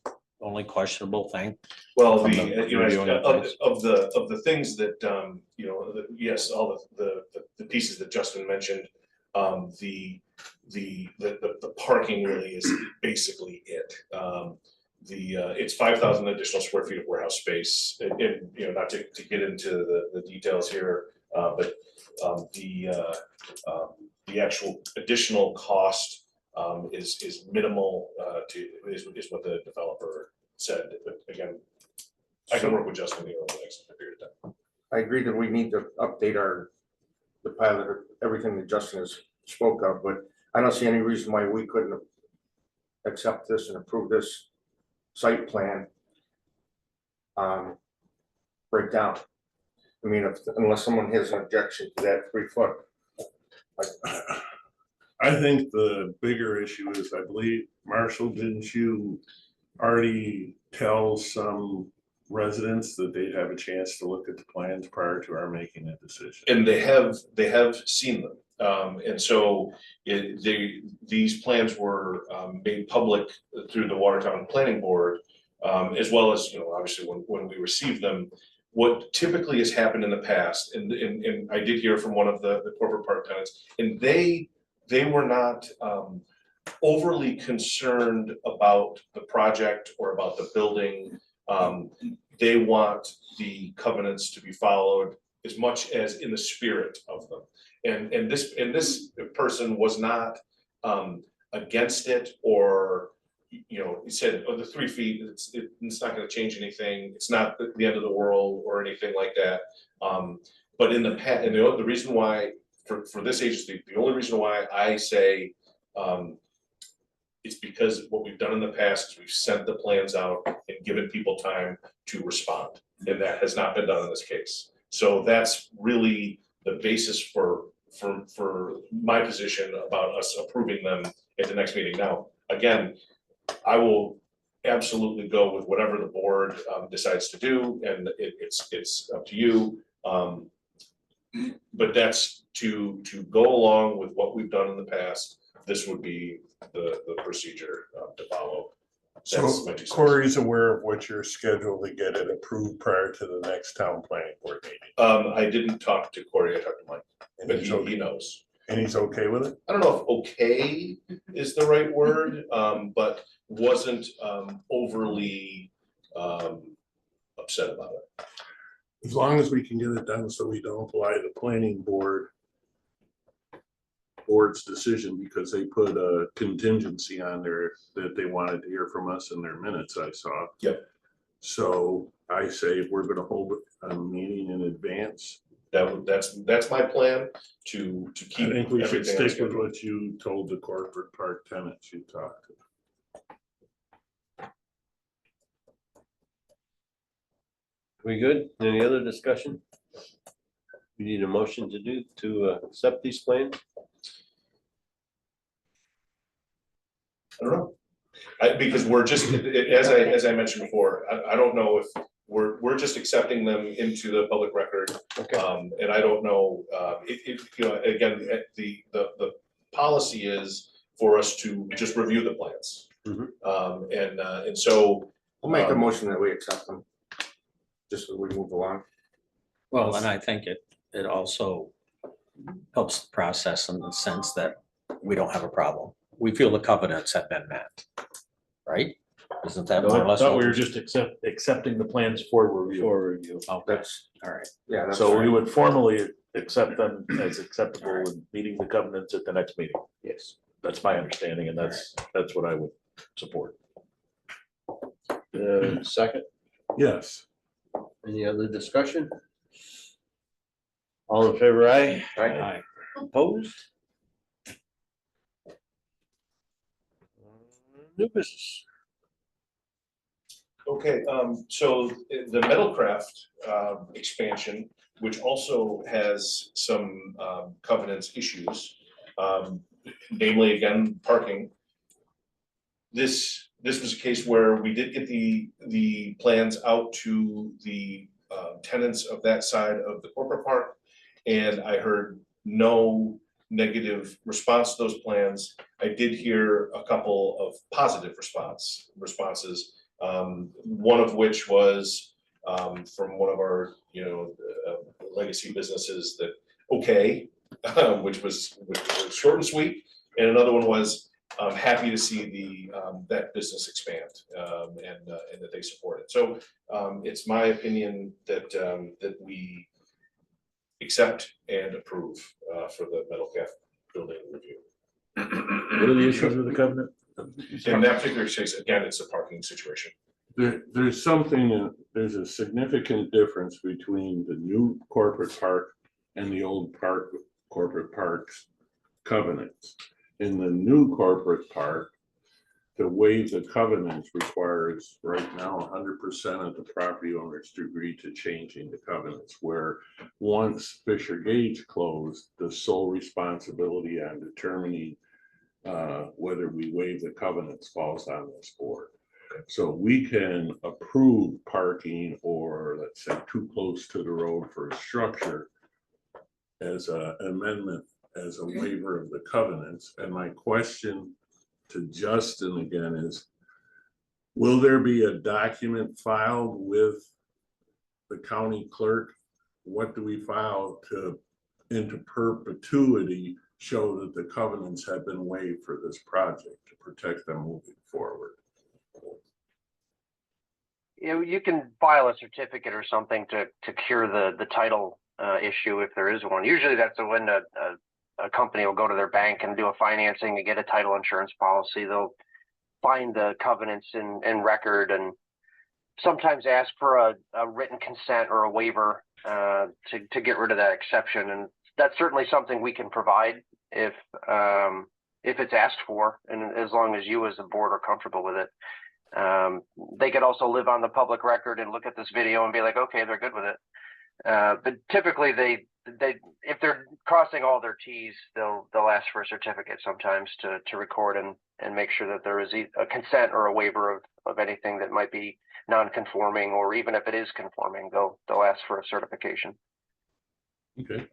questionable thing. Well, From the, the you know, reviewing of the things that, yes, all the pieces that Justin mentioned, the parking really is basically it. It's 5,000 additional square feet of warehouse space, and not to get into the details here, but the actual additional cost is minimal is what the developer said. But again, I can work with Justin here over the next period of time. I agree that we need to update the pilot, everything that Justin has spoke of, but I don't see any reason why we couldn't accept this and approve this site plan breakdown. I mean, unless someone has an objection to that 3 foot. I think the bigger issue is, I believe, Marshall, didn't you already tell some residents that they'd have a chance to look at the plans prior to our making a decision? And they have seen them. And so these plans were made public through the Watertown Planning Board, as well as, obviously when we received them. What typically has happened in the past, and I did hear from one of the corporate park tenants, and they were not overly concerned about the project or about the building. They want the covenants to be followed as much as in the spirit of them. And this person was not against it, or he said, oh, the 3 feet, it's not going to change anything. It's not the end of the world or anything like that. But in the past, and the reason why for this agency, the only reason why I say it's because what we've done in the past is we've sent the plans out and given people time to respond, and that has not been done in this case. So that's really the basis for my position about us approving them at the next meeting. Now, again, I will absolutely go with whatever the board decides to do, and it's up to you. But that's to go along with what we've done in the past. This would be the procedure to follow. So That's my 2 cents. Corey's aware of what you're scheduled to get it approved prior to the next town planning board meeting. I didn't talk to Corey, I talked to Mike, And but he's okay, he knows. and he's okay with it? I don't know if okay is the right word, but wasn't overly upset about it. As long as we can get it done so we don't apply the planning board's decision, because they put a contingency on there that they wanted to hear from us in their minutes, I saw. Yep. So I say if we're gonna hold a meeting in advance, That's my plan to keep. I think we should everything on stick with schedule. what you told the corporate park tenants you talked to. We good? Any other discussion? We need a motion to accept these plans? I don't know. Because we're just, as I mentioned before, I don't know if we're just accepting them into the public record. Okay. And I don't know, again, the policy is for us to just review the plans. And so. We'll make a motion that we accept them. Just as we move along. Well, and I think it also helps the process in the sense that we don't have a problem. We feel the covenants have been met, right? Isn't that more or I less? thought what we were we're- just accepting the plans for review. For review. Okay, That's, all right. yeah, that's So we right. would formally accept them as acceptable and meeting the covenants at the next meeting. Yes. That's my understanding, and that's what I would support. Second, Yes. any other discussion? All in favor, aye? Aye. Opposed? New business. Okay, so the Metalcraft expansion, which also has some covenants issues, namely again, parking. This was a case where we did get the plans out to the tenants of that side of the corporate park. And I heard no negative response to those plans. I did hear a couple of positive responses. One of which was from one of our, legacy businesses that, okay, which was short and sweet. And another one was, I'm happy to see that business expand and that they support it. So it's my opinion that we accept and approve for the Metalcraft building review. What are the issues with the covenant? In that particular case, again, it's a parking situation. There's there's a significant difference between the new corporate park and the old corporate parks covenants. In the new corporate park, the way the covenants requires right now 100% of the property owners to agree to changing the covenants, where once Fisher Gage closed, the sole responsibility on determining whether we waive the covenants falls on this board. So we can approve parking or let's say too close to the road for a structure as an amendment, as a waiver of the covenants. And my question to Justin again is, will there be a document filed with the county clerk? What do we file to into perpetuity show that the covenants have been waived for this project to protect them moving forward? You can file a certificate or something to cure the title issue if there is one. Usually that's when a company will go to their bank and do a financing and get a title insurance policy. They'll find the covenants in record and sometimes ask for a written consent or a waiver to get rid of that exception. And that's certainly something we can provide if it's asked for, and as long as you as a board are comfortable with it. They could also live on the public record and look at this video and be like, okay, they're good with it. But typically they if they're crossing all their T's, they'll ask for a certificate sometimes to record and make sure that there is a consent or a waiver of anything that might be non-conforming, or even if it is conforming, they'll ask for a certification. Okay.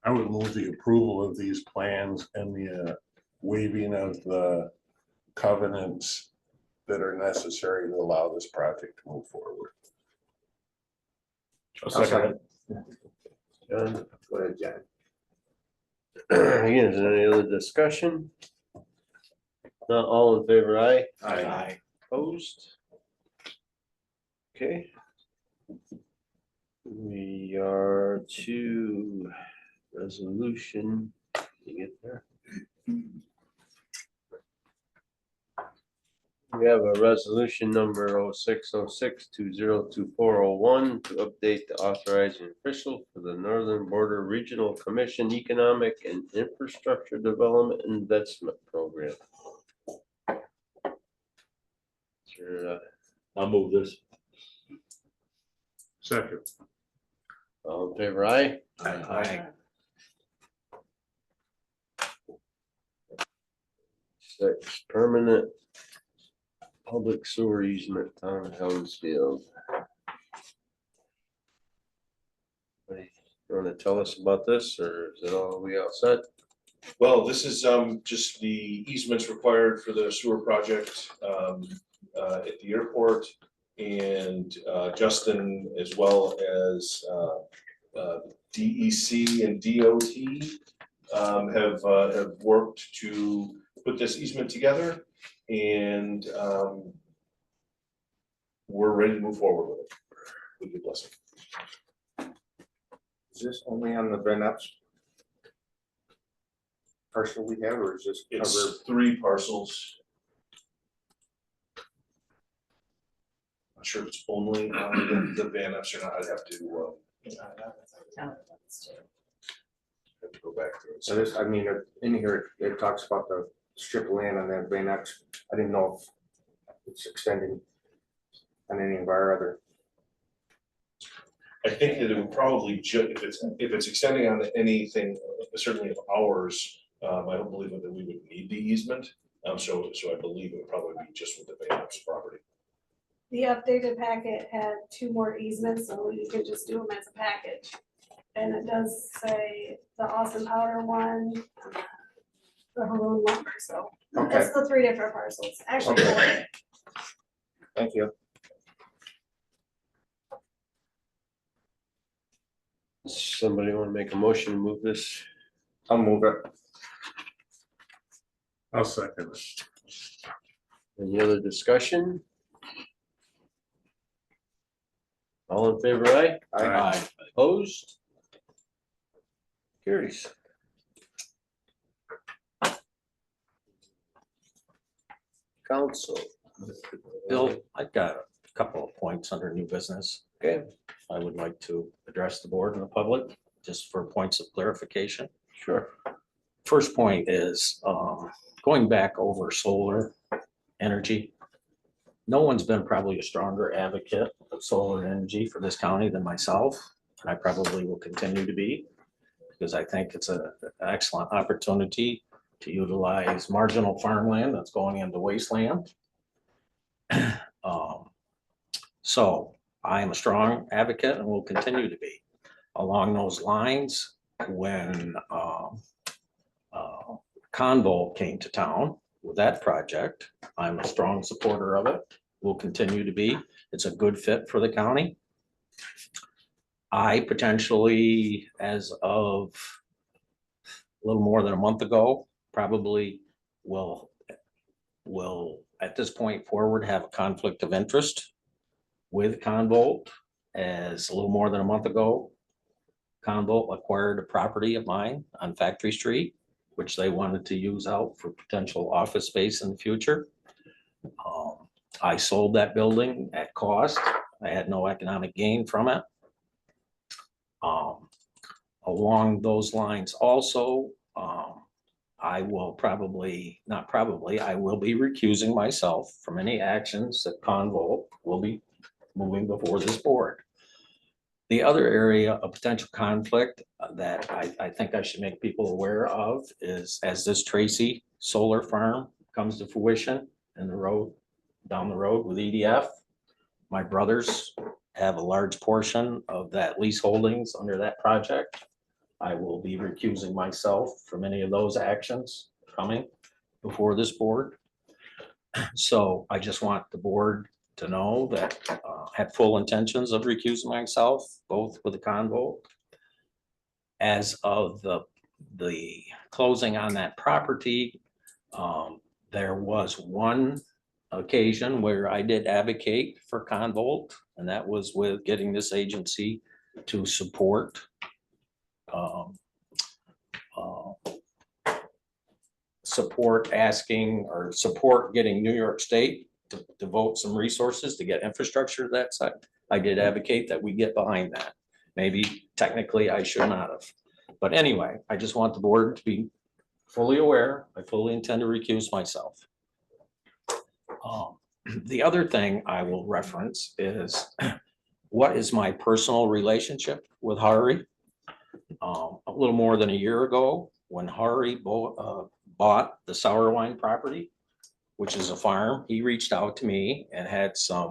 I would move the approval of these plans and the waiving of the covenants that are necessary to allow this project to move forward. I'll second it. John, Go ahead, Jen. again, is there any other discussion? Not all in favor, aye? Aye. Opposed? Okay. We are to resolution. You get there? We have a resolution number 0606202401 to update the authorizing official for the Northern Border Regional Commission Economic and Infrastructure Development Investment Program. Sure, I'll move this. Second. all in favor, aye? Aye. Six, permanent public sewer easement, town of Helmsfield. You want to tell us about this, or is it all we all set? Well, this is just the easements required for the sewer project at the airport. And Justin, as well as DEC and DOT have worked to put this easement together, and we're ready to move forward with it. With your blessing. Is this only on the Van Epps parcel we have, or is this cover? It's 3 parcels. Not sure if it's only on the Van Epps or not. I'd have to go back to it. So this, I mean, in here, it talks about the strip of land on that Van Epps. I didn't know if it's extending on any of our other. I think that it would probably if it's extending on anything, certainly of ours, I don't believe that we would need the easement. So I believe it would probably be just with the Van Epps property. The updated packet had 2 more easements, so you can just do them as a package. And it does say the Austin Power one, the Haroon lumber, so Okay, that's the 3 different parcels, actually 4. thank you. Somebody want to make a motion to move this? I'll move it. I'll second it. Any other discussion? All in favor, aye? Aye. Opposed? Carries. Council. Bill, I've got a couple of points under new business. Okay, I would like to address the board and the public, just for points of clarification. sure. First point is going back over solar energy. No one's been probably a stronger advocate of solar energy for this county than myself, and I probably will continue to be, because I think it's an excellent opportunity to utilize marginal farmland that's going into wasteland. So I am a strong advocate and will continue to be. Along those lines, when Convolt came to town with that project, I'm a strong supporter of it, will continue to be. It's a good fit for the county. I potentially, as of a little more than a month ago, probably will at this point forward have a conflict of interest with Convolt, as a little more than a month ago, Convolt acquired a property of mine on Factory Street, which they wanted to use out for potential office space in the future. I sold that building at cost. I had no economic gain from it. Along those lines also, I will I will be recusing myself from any actions that Convolt will be moving before this board. The other area of potential conflict that I think I should make people aware of is, as this Tracy solar farm comes to fruition in the road, down the road with EDF, my brothers have a large portion of that lease holdings under that project. I will be recusing myself from any of those actions coming before this board. So I just want the board to know that I have full intentions of recusing myself, both with the Convolt. As of the closing on that property, there was one occasion where I did advocate for Convolt, and that was with getting this agency to support support getting New York State to devote some resources to get infrastructure to that site. I did advocate that we get behind that. Maybe technically I should not have. But anyway, I just want the board to be fully aware. I fully intend to recuse myself. The other thing I will reference is what is my personal relationship with Hari. A little more than a year ago, when Hari bought the Sour Wine property, which is a farm, he reached out to me and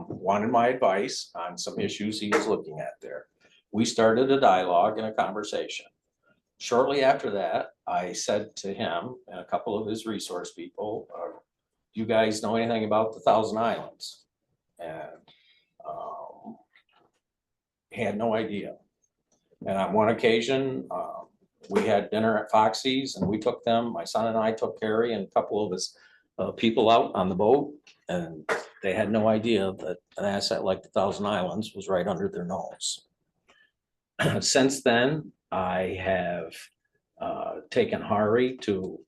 wanted my advice on some issues he was looking at there. We started a dialogue and a conversation. Shortly after that, I said to him and a couple of his resource people, do you guys know anything about the Thousand Islands? And he had no idea. And on one occasion, we had dinner at Foxy's and we took them, my son and I took Harry and a couple of his people out on the boat, and they had no idea that an asset like the Thousand Islands was right under their nose. Since then, I have taken Hari to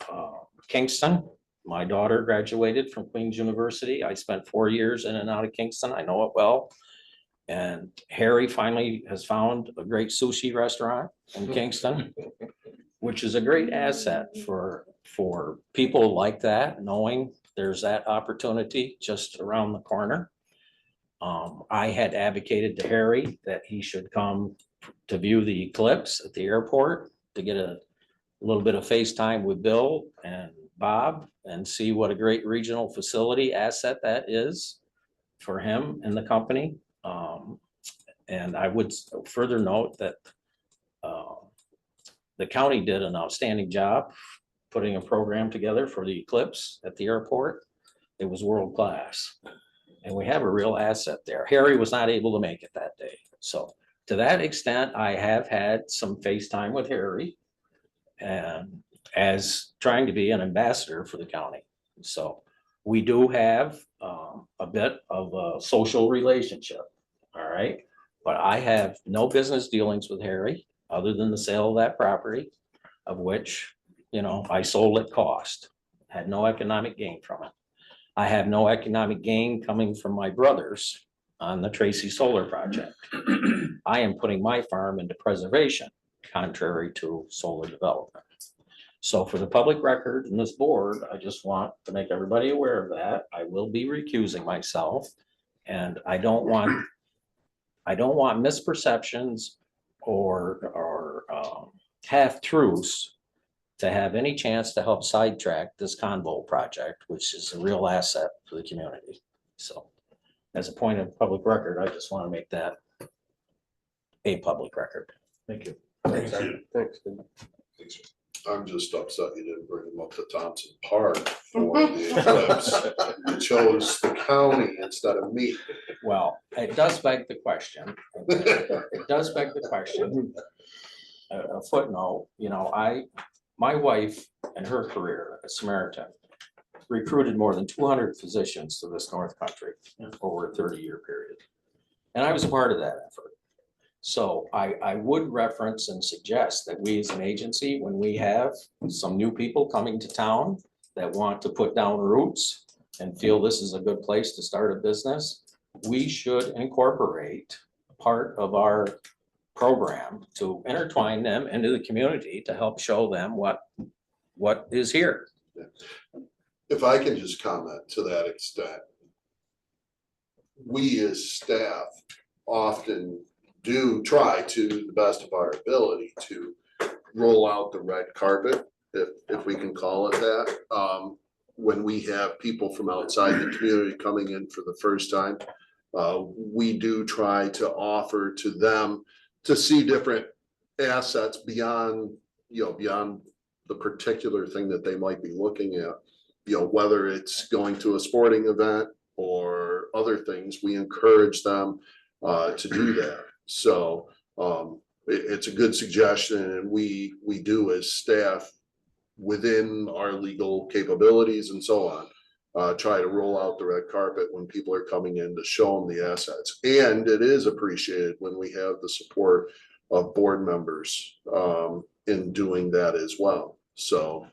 Kingston. My daughter graduated from Queen's University. I spent 4 years in and out of Kingston. I know it well. And Harry finally has found a great sushi restaurant in Kingston, which is a great asset for people like that, knowing there's that opportunity just around the corner. I had advocated to Harry that he should come to view the eclipse at the airport to get a little bit of FaceTime with Bill and Bob and see what a great regional facility asset that is for him and the company. And I would further note that the county did an outstanding job putting a program together for the eclipse at the airport. It was world class. And we have a real asset there. Harry was not able to make it that day. So to that extent, I have had some FaceTime with Harry and as trying to be an ambassador for the county. So we do have a bit of a social relationship. All right. But I have no business dealings with Harry other than the sale of that property, of which, you know, I sold at cost, had no economic gain from it. I have no economic gain coming from my brothers on the Tracy Solar project. I am putting my farm into preservation, contrary to solar development. So for the public record in this board, I just want to make everybody aware of that. I will be recusing myself, and I don't want misperceptions or half-truths to have any chance to help sidetrack this Convo project, which is a real asset for the community. So as a point of public record, I just want to make that a public record. Thank you. Thanks. I'm just upset you didn't bring them up to Thompson Park for the eclipse. You chose the county instead of me. Well, it does beg the question. It does beg the question. A footnote, you know, my wife and her career at Samaritan recruited more than 200 physicians to this North Country over a 30-year period. And I was a part of that effort. So I would reference and suggest that we as an agency, when we have some new people coming to town that want to put down roots and feel this is a good place to start a business, we should incorporate part of our program to intertwine them into the community to help show them what is here. If I can just comment to that extent, we as staff often do try to the best of our ability to roll out the red carpet, if we can call it that. When we have people from outside the community coming in for the first time, we do try to offer to them to see different assets beyond, beyond the particular thing that they might be looking at, whether it's going to a sporting event or other things, we encourage them to do that. So it's a good suggestion, and we do as staff within our legal capabilities and so on, try to roll out the red carpet when people are coming in to show them the assets. And it is appreciated when we have the support of board members in doing that as well. So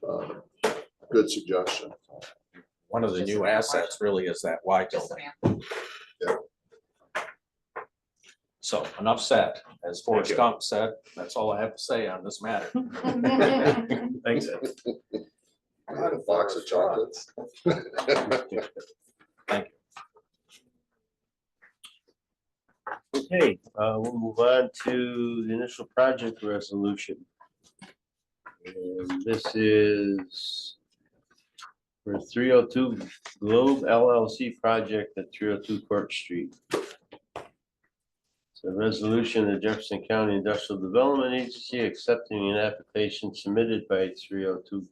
good suggestion. One of the new assets really is that Y building. Yeah. So enough said. As Forrest Gump said, that's all I have to say on this matter. Thanks, Ed. I had a box of chocolates. Thank you. Okay, we'll move on to the initial project resolution. And this is for 302 Globe LLC project at 302 Court Street. The resolution of Jefferson County Industrial Development Agency accepting an application submitted by 302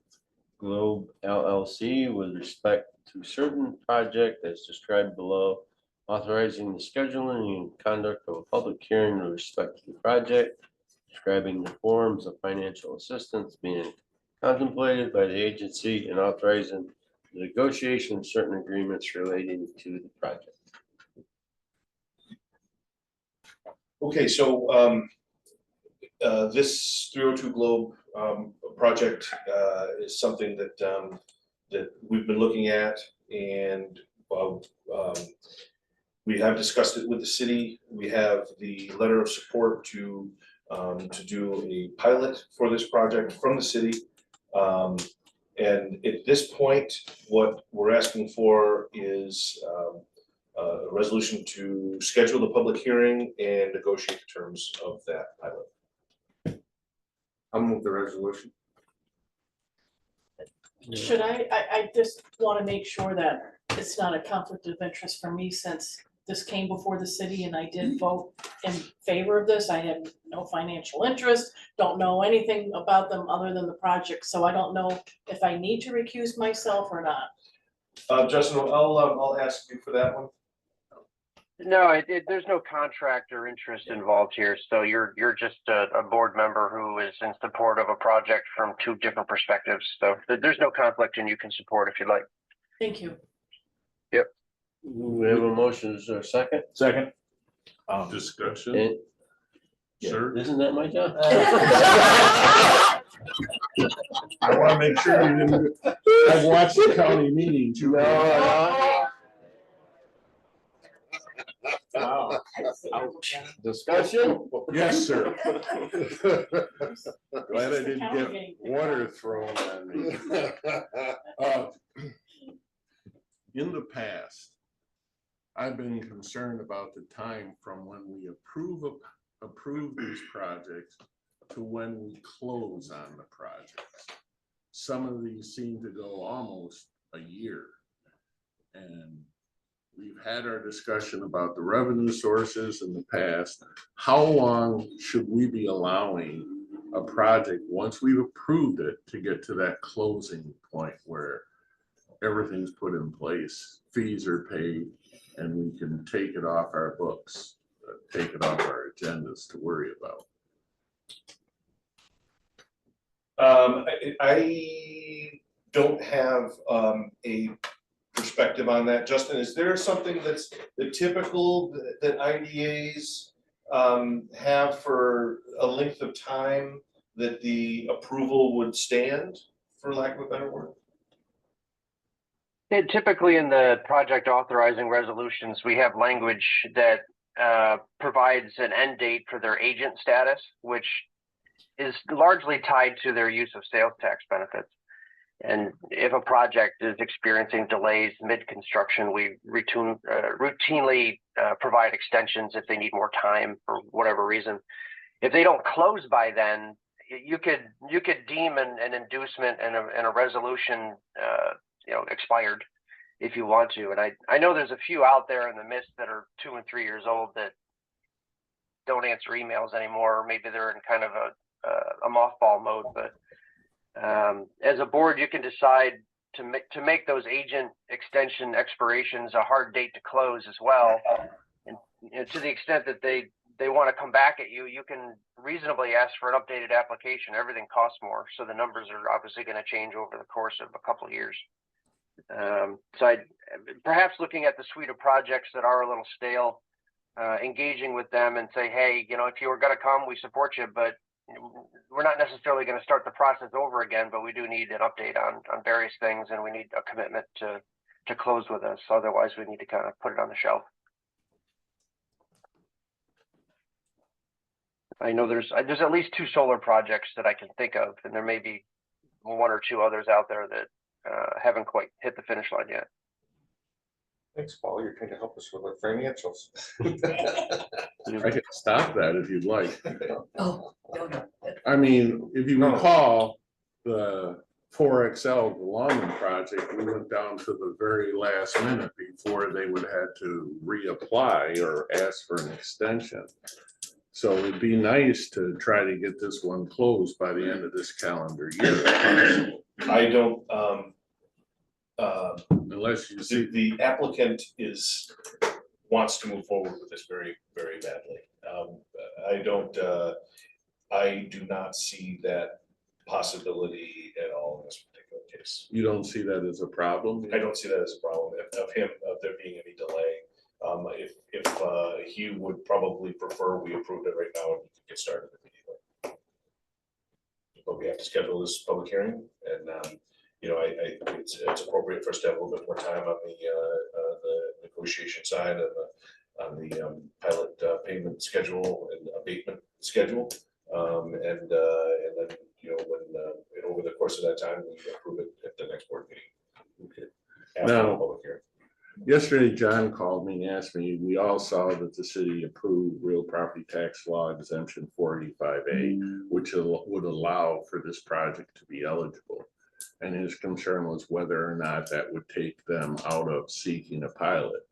Globe LLC with respect to certain project as described below, authorizing the scheduling and conduct of a public hearing with respect to the project, describing the forms of financial assistance being contemplated by the agency, and authorizing the negotiation of certain agreements relating to the project. Okay, so this 302 Globe project is something that that we've been looking at, and we have discussed it with the city. We have the letter of support to do a pilot for this project from the city. And at this point, what we're asking for is a resolution to schedule the public hearing and negotiate the terms of that pilot. I'll move the resolution. Should I just want to make sure that it's not a conflict of interest for me, since this came before the city and I did vote in favor of this. I had no financial interest, don't know anything about them other than the project, so I don't know if I need to recuse myself or not. Justin, I'll ask you for that one. No, there's no contract or interest involved here. So you're just a board member who is in support of a project from two different perspectives. So there's no conflict, and you can support if you'd like. Thank you. We have a motion, is there a second? Second. Discussion, And- yeah, sir. Isn't that my job? I want to make sure you didn't, I've watched the county meeting too. Discussion? Yes, sir. Glad I The didn't county get getting- water thrown on me. In the past, I've been concerned about the time from when we approve these projects to when we close on the projects. Some of these seem to go almost a year. And we've had our discussion about the revenue sources in the past. How long should we be allowing a project, once we've approved it, to get to that closing point where everything's put in place, fees are paid, and we can take it off our books, take it off our agendas to worry about? I don't have a perspective on that. Justin, is there something that's the typical that IDAs have for a length of time that the approval would stand, for lack of a better word? And typically in the project authorizing resolutions, we have language that provides an end date for their agent status, which is largely tied to their use of sales tax benefits. And if a project is experiencing delays mid-construction, we routinely provide extensions if they need more time for whatever reason. If they don't close by then, you could deem an inducement and a resolution expired if you want to. And I know there's a few out there in the midst that are 2 and 3 years old that don't answer emails anymore, or maybe they're in kind of a mothball mode. But as a board, you can decide to make those agent extension expirations a hard date to close as well. And to the extent that they want to come back at you, you can reasonably ask for an updated application. Everything costs more, so the numbers are obviously going to change over the course of a couple of years. So I'd perhaps looking at the suite of projects that are a little stale, engaging with them and say, hey, if you were going to come, we support you, but we're not necessarily going to start the process over again, but we do need an update on various things, and we need a commitment to close with us. Otherwise, we need to kind of put it on the shelf. I know there's at least 2 solar projects that I can think of, and there may be 1 or 2 others out there that haven't quite hit the finish line yet. Thanks, Paul. You're trying to help us with our financials. I can stop that if you'd like. Oh, no. I mean, if you recall, the 4XL, the Lawman project, we went down to the very last minute before they would have to reapply or ask for an extension. So it'd be nice to try to get this one closed by the end of this calendar year. I don't, Unless you see, the applicant wants to move forward with this very, very badly. I do not see that possibility at all in this particular case. you don't see that as a problem? I don't see that as a problem of there being any delay. If he would probably prefer we approve it right now and we can get started immediately. But we have to schedule this public hearing, and it's appropriate for us to have a little bit more time on the negotiation side and on the pilot payment schedule and abatement schedule. And then, when over the course of that time, we approve it at the next board meeting. Okay. After the Now, public hearing. yesterday, John called me and asked me, we all saw that the city approved real property tax law exemption 485A, which would allow for this project to be eligible. And his concern was whether or not that would take them out of seeking a pilot.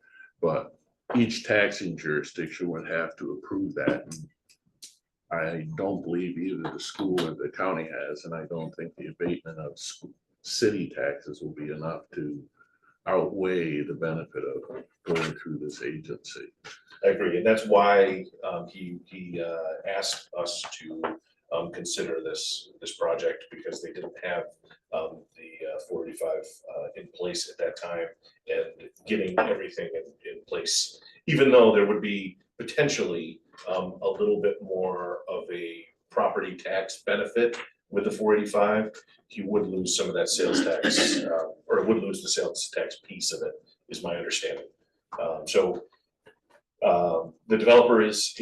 But each taxing jurisdiction would have to approve that. And I don't believe either the school or the county has, and I don't think the abatement of city taxes will be enough to outweigh the benefit of going through this agency. I agree, and that's why he asked us to consider this project, because they didn't have the 485 in place at that time, and getting everything in place, even though there would be potentially a little bit more of a property tax benefit with the 485, he would lose some of that sales tax, or would lose the sales tax piece of it, is my understanding. So the developer is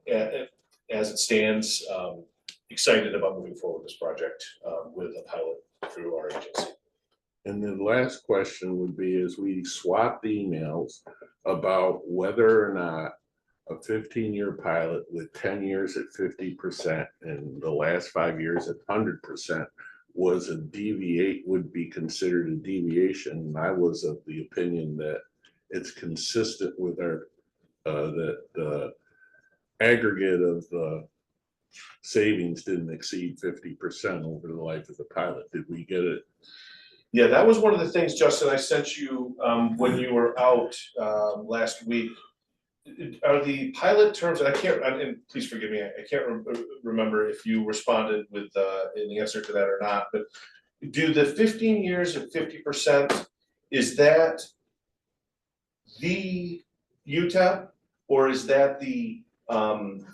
as it stands, excited about moving forward this project with a pilot through our agency. And the last question would be, as we swapped emails about whether or not a 15-year pilot with 10 years at 50% and the last 5 years at 100% was would be considered a deviation. And I was of the opinion that it's consistent with our that the aggregate of the savings didn't exceed 50% over the life of the pilot. Did we get it? Yeah, that was one of the things, Justin, I sent you when you were out last week. Are the pilot terms, and I can't, and please forgive me, I can't remember if you responded with an answer to that or not, but do the 15 years at 50%, is that the UTEP, or is that the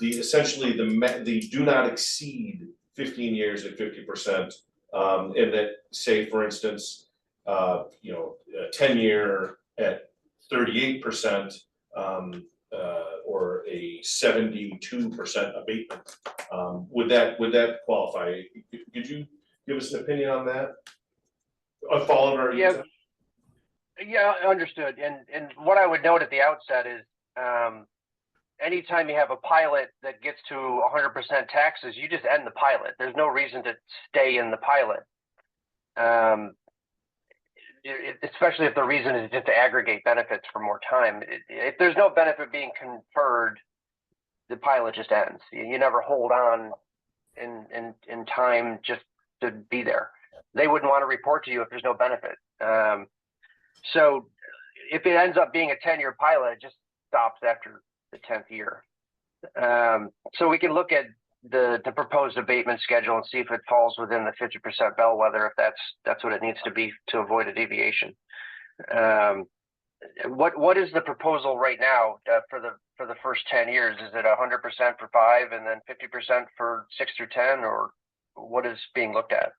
essentially the do not exceed 15 years at 50%, and that, say, for instance, 10-year at 38%, or a 72% abatement, would that qualify? Could you give us an opinion on that? Following our Yeah, understood. And what I would note at the outset is, anytime you have a pilot that gets to 100% taxes, you just end the pilot. There's no reason to stay in the pilot. Especially if the reason is just to aggregate benefits for more time. If there's no benefit being conferred, the pilot just ends. You never hold on in time just to be there. They wouldn't want to report to you if there's no benefit. So if it ends up being a 10-year pilot, it just stops after the 10th year. So we can look at the proposed abatement schedule and see if it falls within the 50% bellwether, if that's what it needs to be to avoid a deviation. What is the proposal right now for the first 10 years? Is it 100% for 5 and then 50% for 6 through 10, or what is being looked at?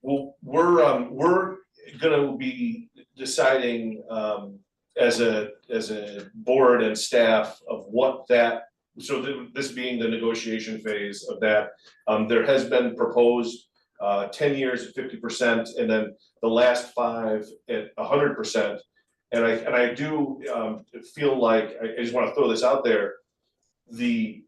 Well, we're going to be deciding as a board and staff of what that. So this being the negotiation phase of that, there has been proposed 10 years at 50%, and then the last 5 at 100%. And I do feel like I just want to throw this out there. The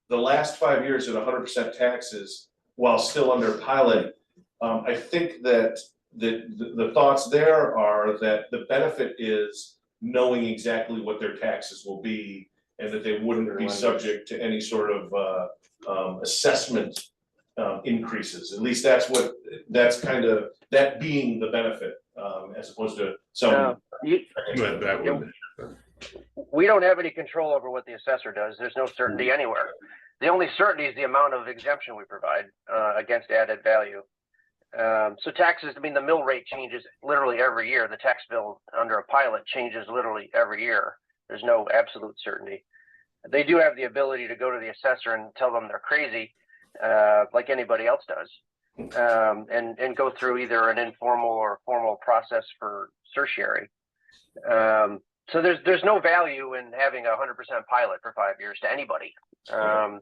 last 5 years at 100% taxes, while still under pilot, I think that the thoughts there are that the benefit is knowing exactly what their taxes will be and that they wouldn't be subject to any sort of assessment increases. At least that's kind of, that being the benefit, as opposed to some. We don't have any control over what the assessor does. There's no certainty anywhere. The only certainty is the amount of exemption we provide against added value. So taxes, I mean, the mill rate changes literally every year. The tax bill under a pilot changes literally every year. There's no absolute certainty. They do have the ability to go to the assessor and tell them they're crazy, like anybody else does, and go through either an informal or formal process for certiorari. So there's no value in having 100% pilot for 5 years to anybody. And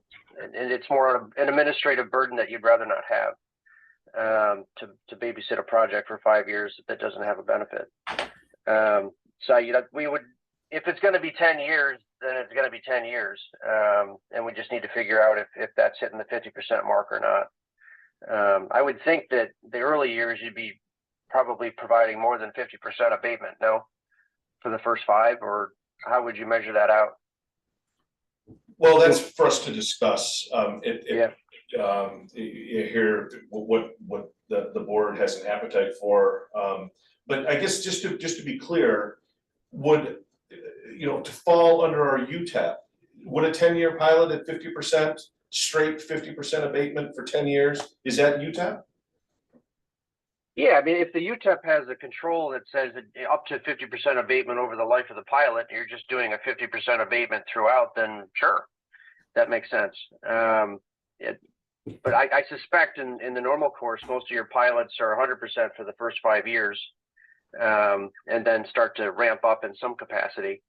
it's more an administrative burden that you'd rather not have, to babysit a project for 5 years that doesn't have a benefit. So we would, if it's going to be 10 years, then it's going to be 10 years. And we just need to figure out if that's hitting the 50% mark or not. I would think that the early years you'd be probably providing more than 50% abatement, no? For the first 5, or how would you measure that out? Well, that's for us to discuss. Hear what the board has an appetite for. But I guess just to be clear, would, to fall under our UTEP, would a 10-year pilot at 50%, straight 50% abatement for 10 years, is that UTEP? Yeah, I mean, if the UTEP has a control that says that up to 50% abatement over the life of the pilot, and you're just doing a 50% abatement throughout, then sure, that makes sense. But I suspect in the normal course, most of your pilots are 100% for the first 5 years, and then start to ramp up in some capacity.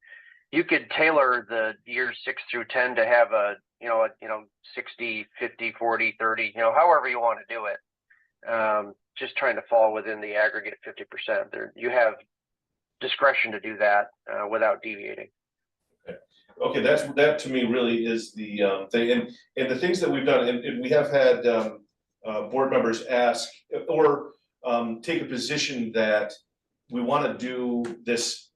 You could tailor the years 6 through 10 to have a 60, 50, 40, 30, however you want to do it. Just trying to fall within the aggregate 50%. You have discretion to do that without deviating. Okay, that to me really is the thing, and the things that we've done, and we have had board members ask or take a position that we want to do this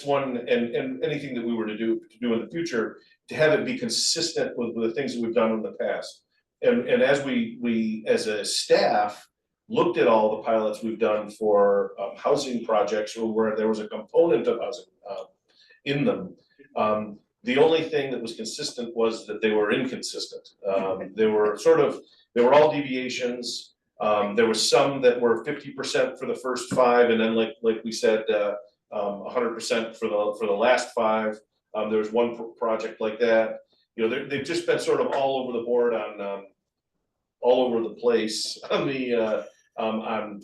one and anything that we were to do in the future, to have it be consistent with the things that we've done in the past. And as we as a staff looked at all the pilots we've done for housing projects or where there was a component of housing in them. The only thing that was consistent was that they were inconsistent. They were all deviations. There was some that were 50% for the first 5, and then like we said, 100% for the last 5. There was one project like that. They've just been sort of all over the board on all over the place on the on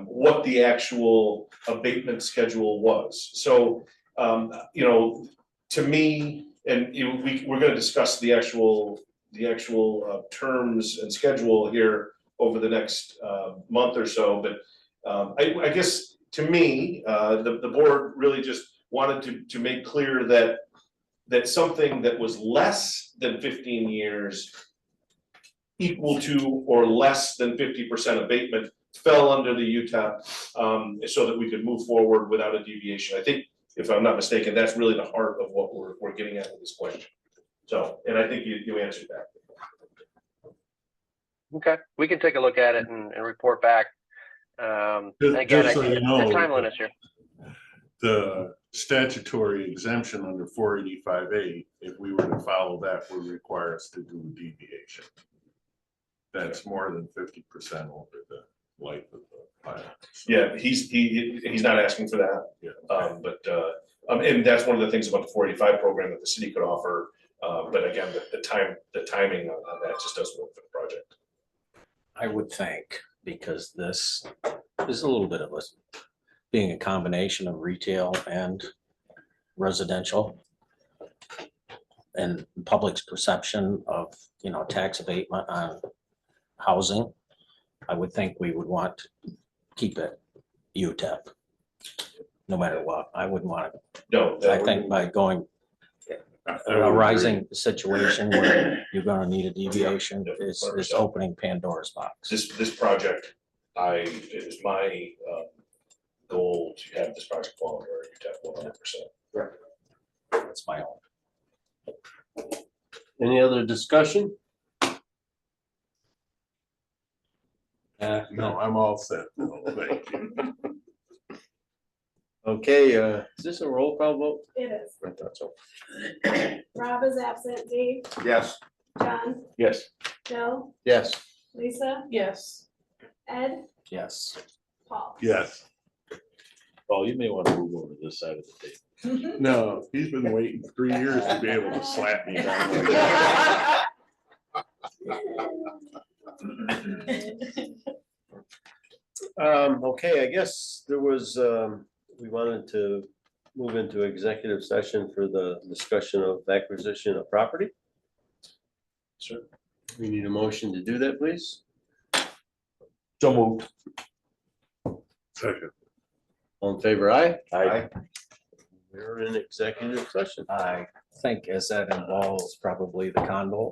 what the actual abatement schedule was. So to me, and we're going to discuss the actual terms and schedule here over the next month or so. But I guess to me, the board really just wanted to make clear that something that was less than 15 years, equal to or less than 50% abatement, fell under the UTEP, so that we could move forward without a deviation. I think, if I'm not mistaken, that's really the heart of what we're getting at with this question. So, and I think you answered that. Okay, we can take a look at it and report back. Again, Just so you know, the timeliness here. The statutory exemption under 485A, if we were to follow that, would require us to do a deviation. That's more than 50% over the life of the pilot. Yeah, he's not asking for that. Yeah. And that's one of the things about the 485 program that the city could offer. But again, the timing on that just doesn't work for the project. I would think, because this is a little bit of being a combination of retail and residential, and public's perception of, tax abatement on housing, I would think we would want to keep it UTEP, no matter what. I wouldn't want to. No, I think by going a rising situation where you're going to need a deviation is opening Pandora's box. This project it is my goal to have this project falling where you tap 100%. That's my own. Any other discussion? No, I'm all set. No, thank you. Okay, is this a roll call vote? It is. I thought so. Rob is absent. Dave, Yes. John, Yes. Joe, Yes. Lisa, Yes. Ed, Yes. Paul. Yes. Paul, you may want to move over to this side of the table. No, he's been waiting 3 years to be able to slap me down like that. Okay, I guess there was, we wanted to move into executive session for the discussion of acquisition of property. Sure. We need a motion to do that, please. So moved. Second. All in favor, aye? Aye. We're in executive session. I think as that involves probably the condo